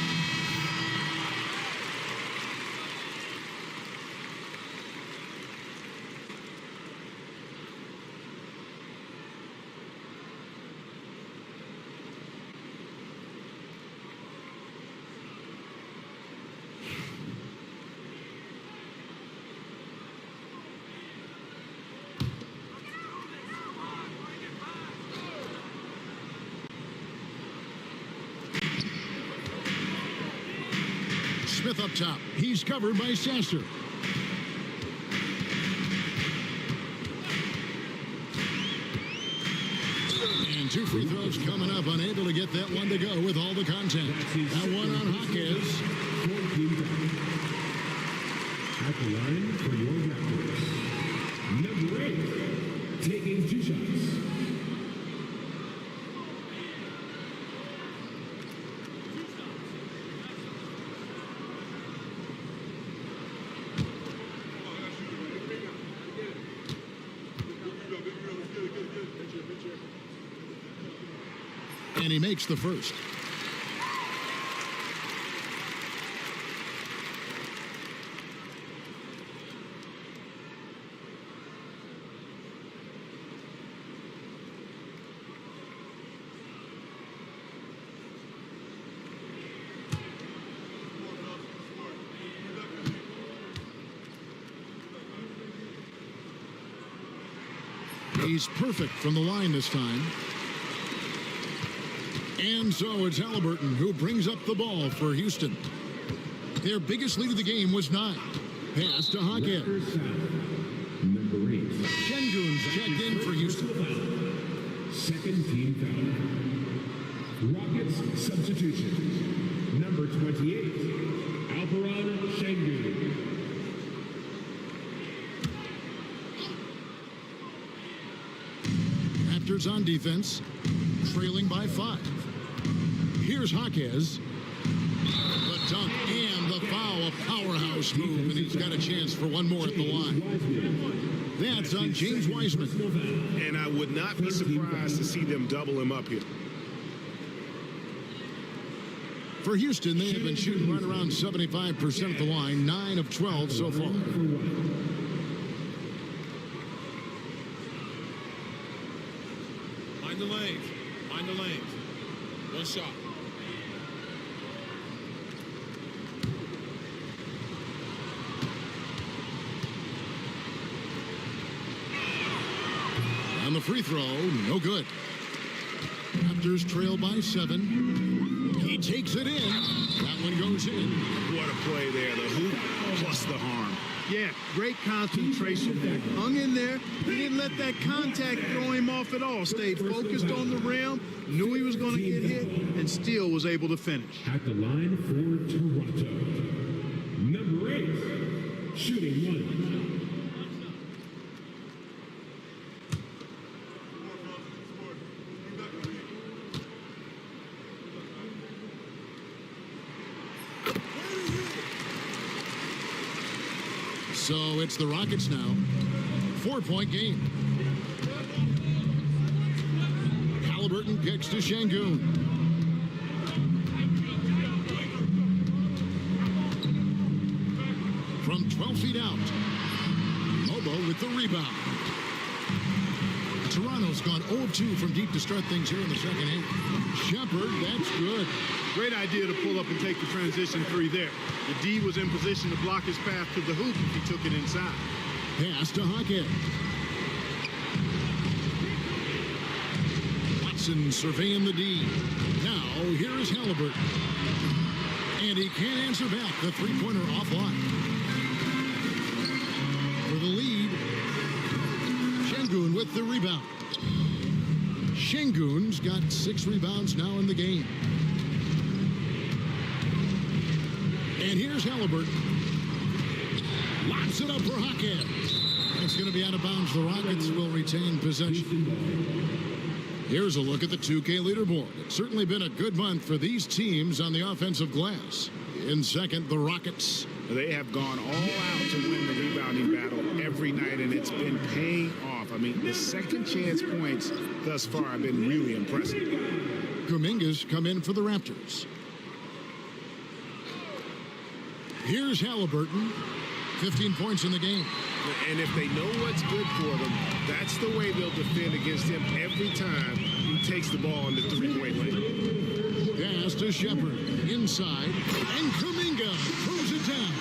Smith up top. He's covered by Sasser. And 2 free throws coming up. Unable to get that one to go with all the content. That one on Jaquez. At the line for your Raptors. Number 8, taking 2 shots. And he makes the first. He's perfect from the line this time. And so it's Halliburton who brings up the ball for Houston. Their biggest lead of the game was 9. Pass to Hackett. Number 8. Şengün's checked in for Houston. Second team foul. Rockets substitution. Number 28, Alperen Şengün. Raptors on defense, trailing by 5. Here's Jaquez. The dunk and the foul, a powerhouse move, and he's got a chance for one more at the line. That's on James Wiseman. And I would not be surprised to see them double him up here. For Houston, they have been shooting right around 75% at the line, 9 of 12 so far. Mind the lanes. Mind the lanes. One shot. On the free throw, no good. Raptors trail by 7. He takes it in. That one goes in. What a play there. The hoop plus the harm. Yeah, great concentration there. Hung in there. He didn't let that contact throw him off at all. Stayed focused on the rim, knew he was going to get hit, and still was able to finish. At the line for Toronto, number 8, shooting 1. So it's the Rockets now. 4-point game. Halliburton kicks to Şengün. From 12 feet out. Mobo with the rebound. Toronto's gone 0 of 2 from deep to start things here in the second half. Shepard, that's good. Great idea to pull up and take the transition 3 there. The D was in position to block his path to the hoop if he took it inside. Pass to Hackett. Watson surveying the D. Now, here is Halliburton. And he can't answer back. The three-pointer offline. For the lead, Şengün with the rebound. Şengün's got 6 rebounds now in the game. And here's Halliburton. Lobs it up for Hackett. It's going to be out of bounds. The Rockets will retain possession. Here's a look at the 2K leaderboard. It's certainly been a good month for these teams on the offensive glass. In second, the Rockets. They have gone all out to win the rebounding battle every night, and it's been paying off. I mean, the second chance points thus far have been really impressive. Kuminga's come in for the Raptors. Here's Halliburton. 15 points in the game. And if they know what's good for them, that's the way they'll defend against him every time he takes the ball in the three-point lane. Pass to Shepard. Inside. And Kuminga throws it down.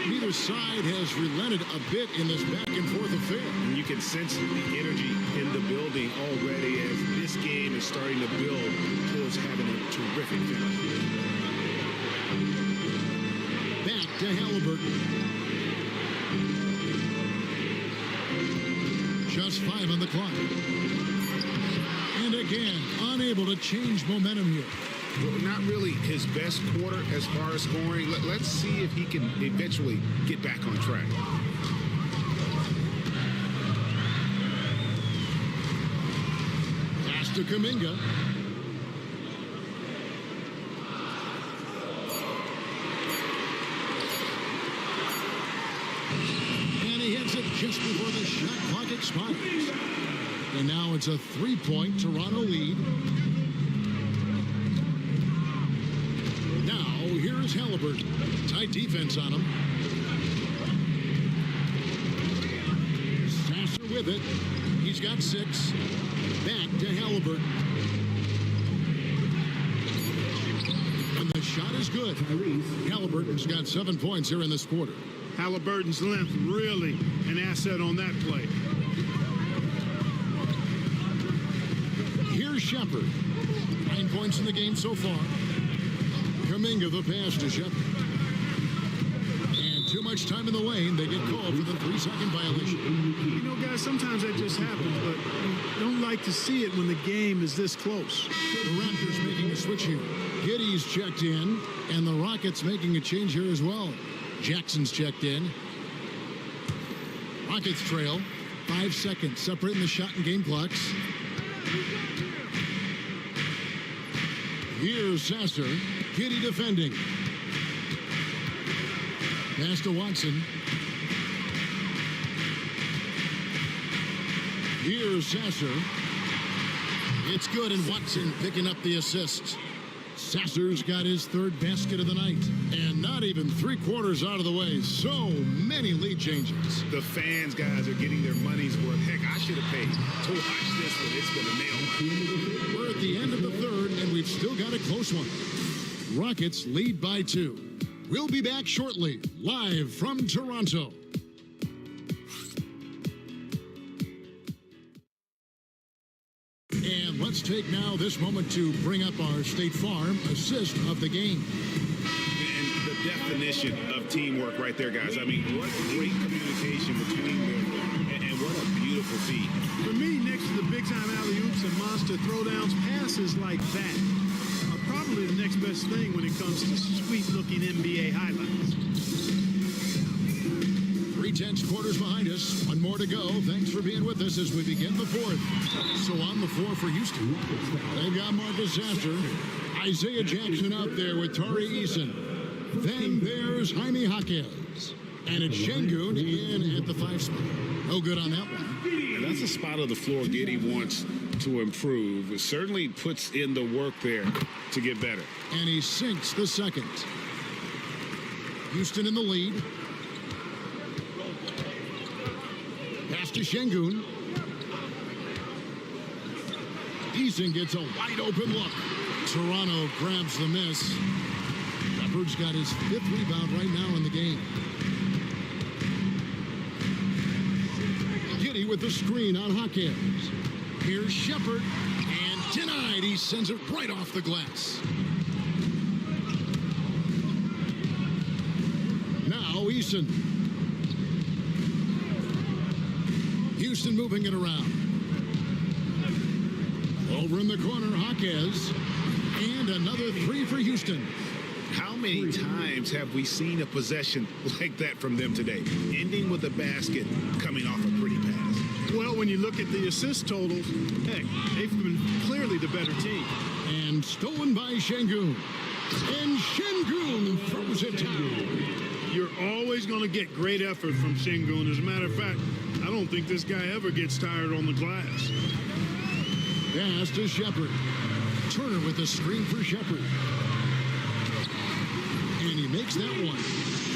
Neither side has relented a bit in this back-and-forth affair. And you can sense the energy in the building already as this game is starting to build towards having a terrific finish. Back to Halliburton. Just 5 on the clock. And again, unable to change momentum here. Well, not really his best quarter as far as scoring. Let's see if he can eventually get back on track. Pass to Kuminga. And he hits it just before the shot clock expires. And now it's a 3-point Toronto lead. Now, here is Halliburton. Tight defense on him. Sasser with it. He's got 6. Back to Halliburton. And the shot is good. Halliburton's got 7 points here in this quarter. Halliburton's length really an asset on that play. Here's Shepard. 9 points in the game so far. Kuminga the pass to Shepard. And too much time in the lane. They get called for the 3-second violation. You know, guys, sometimes that just happens, but you don't like to see it when the game is this close. The Raptors making a switch here. Giddey's checked in, and the Rockets making a change here as well. Jackson's checked in. Rockets trail. 5 seconds separating the shot and game clocks. Here's Sasser. Giddey defending. Pass to Watson. Here's Sasser. It's good, and Watson picking up the assist. Sasser's got his third basket of the night. And not even 3/4 out of the way. So many lead changes. The fans, guys, are getting their money's worth. Heck, I should have paid to watch this one. It's been a nail. We're at the end of the third, and we've still got a close one. Rockets lead by 2. We'll be back shortly, live from Toronto. And let's take now this moment to bring up our State Farm assist of the game. And the definition of teamwork right there, guys. I mean, what great communication between them, and what a beautiful feat. For me, next to the big-time alley-oops and monster throwdowns, passes like that are probably the next best thing when it comes to sweet-looking NBA highlights. 3/10 quarters behind us. One more to go. Thanks for being with us as we begin the fourth. So on the floor for Houston, they've got Marcus Sasser, Isaiah Jackson out there with Tari Eason. Then there's Jaime Jaquez. And it's Şengün in at the 5 spot. No good on that one. And that's a spot of the floor Giddey wants to improve. It certainly puts in the work there to get better. And he sinks the second. Houston in the lead. Pass to Şengün. Eason gets a wide open look. Toronto grabs the miss. Shepard's got his 5th rebound right now in the game. Giddey with the screen on Jaquez. Here's Shepard, and denied. He sends it right off the glass. Now Eason. Houston moving it around. Over in the corner, Jaquez. And another 3 for Houston. How many times have we seen a possession like that from them today? Ending with a basket, coming off a pretty pass. Well, when you look at the assist totals, heck, they've been clearly the better team. And stolen by Şengün. And Şengün throws it down. You're always going to get great effort from Şengün. As a matter of fact, I don't think this guy ever gets tired on the glass. Pass to Shepard. Turner with the screen for Shepard. And he makes that one.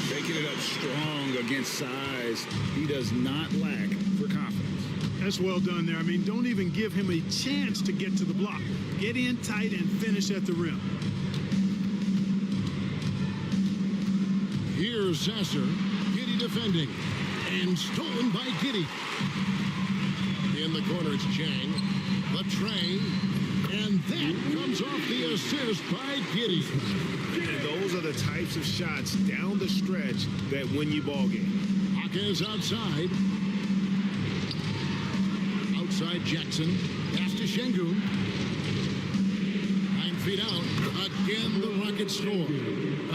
Taking it up strong against size. He does not lack for confidence. That's well done there. I mean, don't even give him a chance to get to the block. Get in tight and finish at the rim. Here's Sasser. Giddey defending. And stolen by Giddey. In the corner, it's Chang. The tray. And that comes off the assist by Giddey. And those are the types of shots down the stretch that win you ball game. Jaquez outside. Outside Jackson. Pass to Şengün. 9 feet out. Again, the Rockets score.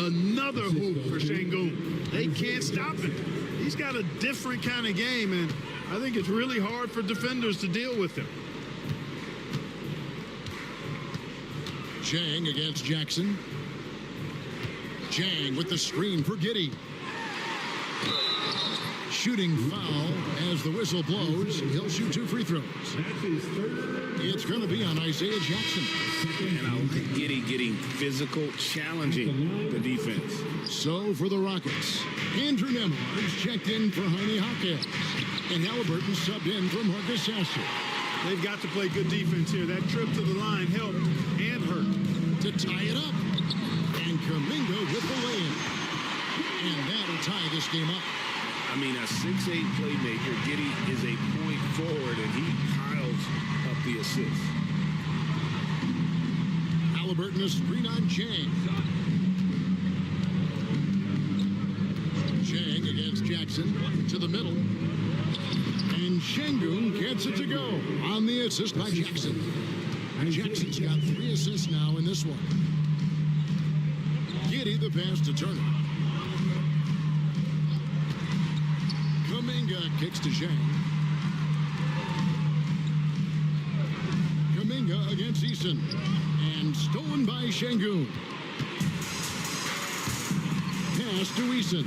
Another hoop for Şengün. They can't stop him. He's got a different kind of game, and I think it's really hard for defenders to deal with him. Chang against Jackson. Chang with the screen for Giddey. Shooting foul as the whistle blows. He'll shoot 2 free throws. It's going to be on Isaiah Jackson. And I like Giddey getting physical, challenging the defense. So for the Rockets, Andrew Nembhard's checked in for Jaime Jaquez. And Halliburton subbed in for Marcus Sasser. They've got to play good defense here. That trip to the line helped and hurt. To tie it up. And Kuminga with the lay-in. And that'll tie this game up. I mean, a 6'8 playmaker. Giddey is a point forward, and he piles up the assists. Halliburton a screen on Chang. Chang against Jackson to the middle. And Şengün gets it to go on the assist by Jackson. Jackson's got 3 assists now in this one. Giddey the pass to Turner. Kuminga kicks to Chang. Kuminga against Eason. And stolen by Şengün. Pass to Eason.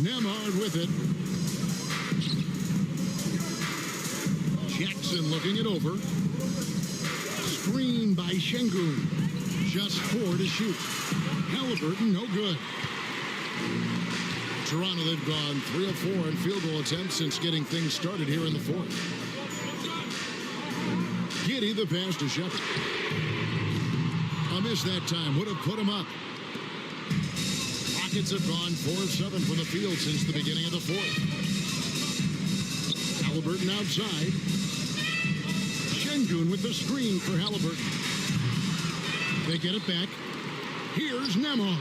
Nembhard with it. Jackson looking it over. won by Şengün. Just 4 to shoot. Halliburton, no good. Toronto, they've gone 3 of 4 in field goal attempts since getting things started here in the fourth. Giddey, the pass to Shepard. A miss that time. Would have put him up. Rockets have gone 4 of 7 from the field since the beginning of the fourth. Halliburton outside. Şengün with the screen for Halliburton. They get it back. Here's Nemo.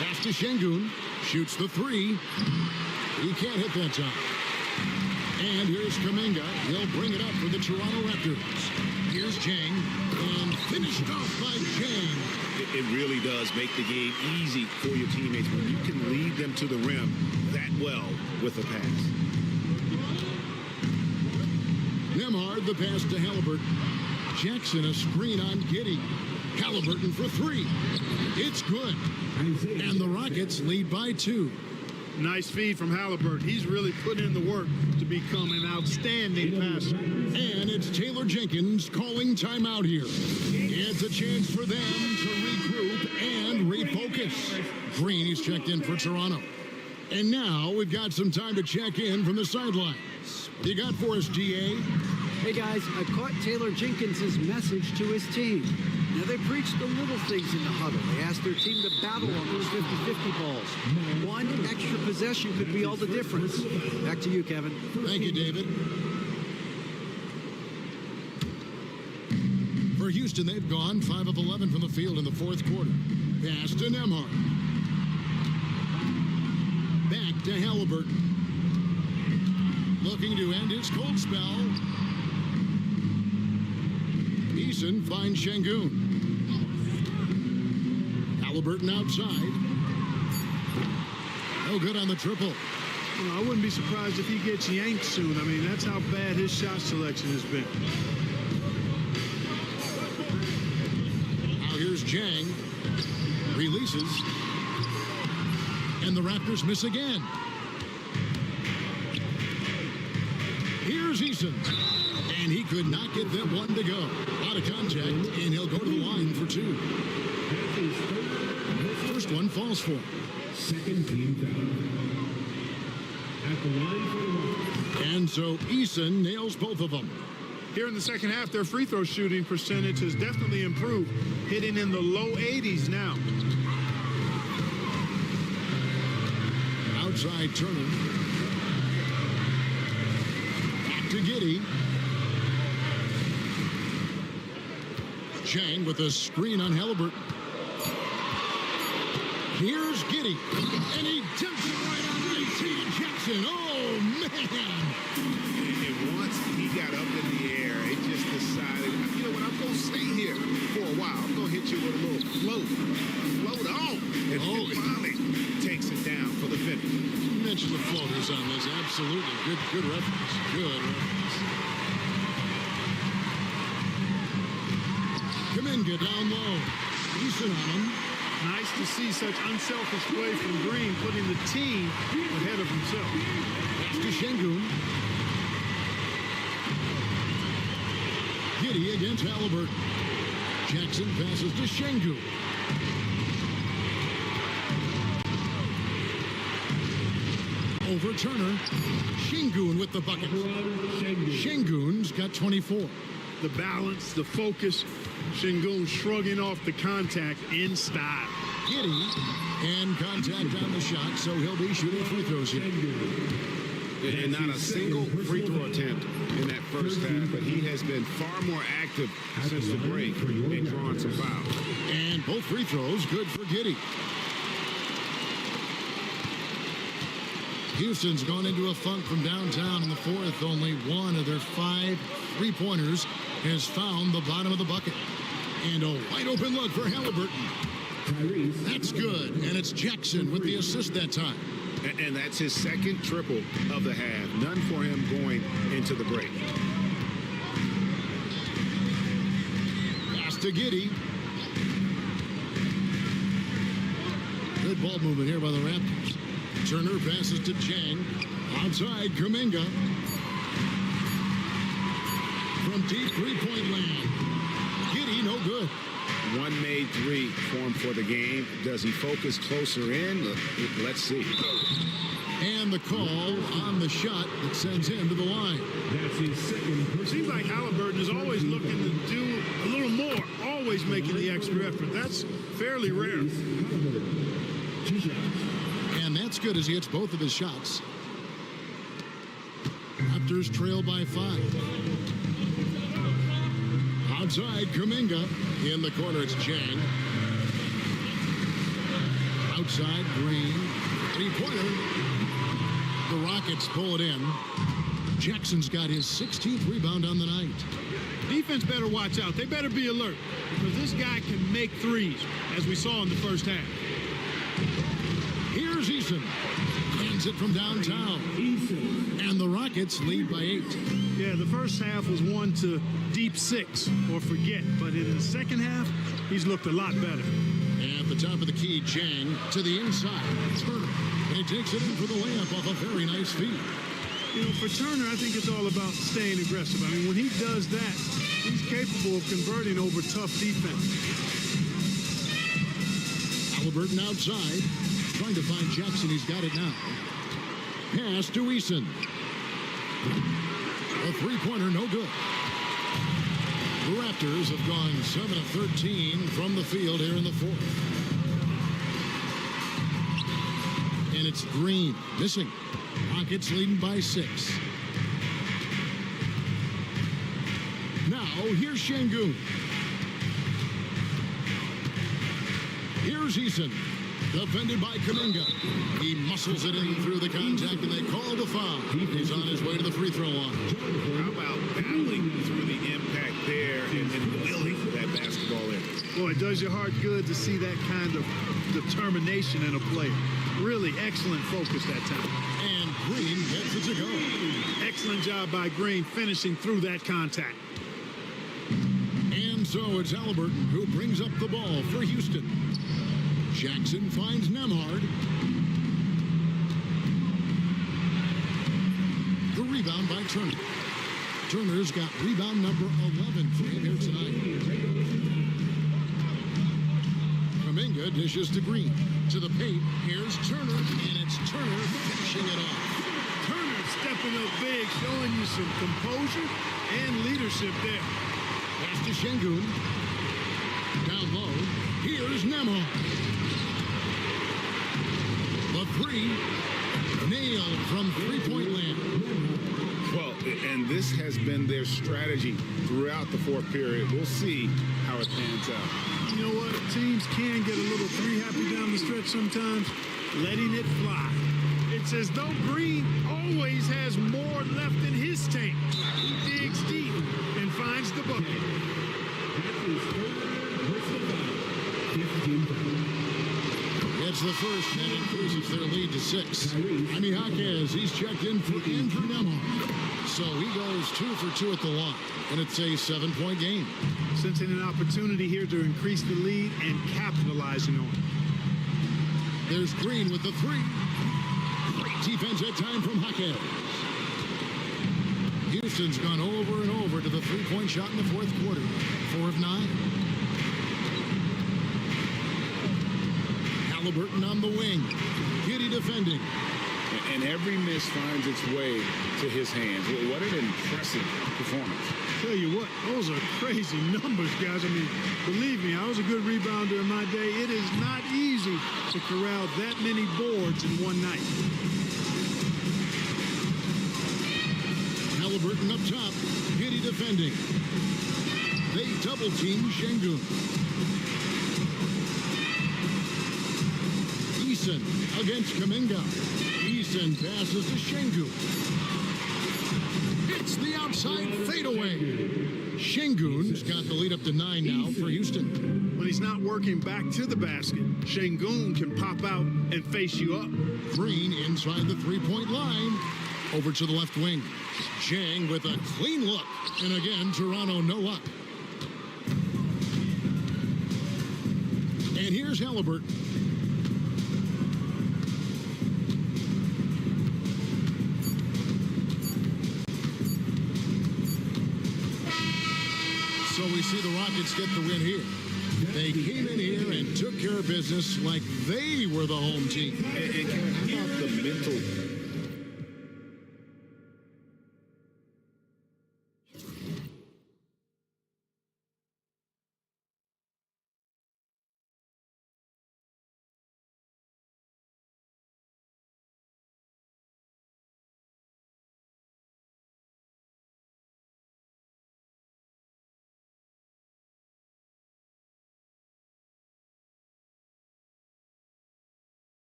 Pass to Şengün. Shoots the 3. He can't hit that time. And here's Kuminga. He'll bring it up for the Toronto Raptors. Here's Chang. And finished off by Chang. It really does make the game easy for your teammates when you can lead them to the rim that well with a pass. Nembhard, the pass to Halliburton. Jackson, a screen on Giddey. Halliburton for 3. It's good. And the Rockets lead by 2. Nice feed from Halliburton. He's really put in the work to become an outstanding passer. And it's Taylor Jenkins calling timeout here. It's a chance for them to regroup and refocus. Green is checked in for Toronto. And now we've got some time to check in from the sidelines. What do you got for us, DA? Hey guys, I caught Taylor Jenkins' message to his team. Now they preached the little things in the huddle. They asked their team to battle on those 50-50 balls. One extra possession could be all the difference. Back to you, Kevin. Thank you, David. For Houston, they've gone 5 of 11 from the field in the fourth quarter. Pass to Nembhard. Back to Halliburton. Looking to end his cold spell. Eason finds Şengün. Halliburton outside. No good on the triple. You know, I wouldn't be surprised if he gets yanked soon. I mean, that's how bad his shot selection has been. Now here's Jang. Releases. And the Raptors miss again. Here's Eason. And he could not get that one to go. Out of contact, and he'll go to the line for 2. First one falls for him. Second team foul. At the line for the Rockets. And so Eason nails both of them. Here in the second half, their free throw shooting percentage has definitely improved, hitting in the low 80s now. Outside Turner. Back to Giddey. Chang with a screen on Halliburton. Here's Giddey. And he dumps it right on Isaiah Jackson. Oh, man. And once he got up in the air, it just decided, you know what, I'm going to stay here for a while. I'm going to hit you with a little float. Float on. And it finally takes it down for the finish. You mentioned the floaters on this. Absolutely. Good reference. Good reference. Kuminga down low. Eason on him. Nice to see such unselfish play from Green, putting the team ahead of himself. Pass to Şengün. Giddey against Halliburton. Jackson passes to Şengün. Over Turner. Şengün with the bucket. Şengün's got 24. The balance, the focus, Şengün shrugging off the contact in style. Giddey and contact on the shot, so he'll be shooting free throws here. And not a single free throw attempt in that first half, but he has been far more active since the break and drawing some fouls. And both free throws good for Giddey. Houston's gone into a funk from downtown in the fourth. Only one of their 5 3-pointers has found the bottom of the bucket. And a wide open look for Halliburton. That's good. And it's Jackson with the assist that time. And that's his second triple of the half. None for him going into the break. Pass to Giddey. Good ball movement here by the Raptors. Turner passes to Chang. Outside, Kuminga. From deep three-point land. Giddy, no good. One made three formed for the game. Does he focus closer in? Let's see. And the call on the shot that sends him to the line. That's his second. It seems like Halliburton is always looking to do a little more, always making the extra effort. That's fairly rare. And that's good as he hits both of his shots. Raptors trail by 5. Outside, Kuminga. In the corner, it's Chang. Outside, Green. Three-pointer. The Rockets pull it in. Jackson's got his 16th rebound on the night. Defense better watch out. They better be alert because this guy can make threes, as we saw in the first half. Here's Eason. Hands it from downtown. And the Rockets lead by 8. Yeah, the first half was one to deep 6 or forget. But in the second half, he's looked a lot better. At the top of the key, Chang to the inside. Turner. And he takes it in for the layup off a very nice feed. You know, for Turner, I think it's all about staying aggressive. I mean, when he does that, he's capable of converting over tough defense. Halliburton outside. Trying to find Jackson. He's got it now. Pass to Eason. A three-pointer, no good. The Raptors have gone 7 of 13 from the field here in the fourth. And it's Green missing. Rockets leading by 6. Now, here's Şengün. Here's Eason. Defended by Kuminga. He muscles it in through the contact, and they call the foul. He's on his way to the free throw line. How about battling through the impact there and willing that basketball in? Boy, it does your heart good to see that kind of determination in a player. Really excellent focus that time. And Green gets it to go. Excellent job by Green finishing through that contact. And so it's Halliburton who brings up the ball for Houston. Jackson finds Nembhard. The rebound by Turner. Turner's got rebound number 11 for him here tonight. Kuminga dishes to Green. To the paint. Here's Turner, and it's Turner finishing it off. Turner stepping up big, showing you some composure and leadership there. Pass to Şengün. Down low. Here's Nembhard. The three nailed from three-point land. Well, and this has been their strategy throughout the fourth period. We'll see how it pans out. You know what? Teams can get a little three-happy down the stretch sometimes, letting it fly. It's as though Green always has more left in his tank. He digs deep and finds the bucket. It's the first, and increases their lead to 6. Jaime Jaquez, he's checked in for Andrew Nembhard. So he goes 2 for 2 at the line, and it's a 7-point game. Sensing an opportunity here to increase the lead and capitalizing on it. There's Green with the 3. Great defense at time from Jaquez. Houston's gone over and over to the three-point shot in the fourth quarter. 4 of 9. Halliburton on the wing. Giddy defending. And every miss finds its way to his hands. What an impressive performance. Tell you what, those are crazy numbers, guys. I mean, believe me, I was a good rebounder in my day. It is not easy to corral that many boards in one night. Halliburton up top. Giddy defending. They double-team Şengün. Eason against Kuminga. Eason passes to Şengün. It's the outside fadeaway. Şengün's got the lead up to 9 now for Houston. When he's not working back to the basket, Şengün can pop out and face you up. Green inside the three-point line. Over to the left wing. Chang with a clean look. And again, Toronto no luck. And here's Halliburton. So we see the Rockets get the win here. They came in here and took care of business like they were the home team. And Kevin, how about the mental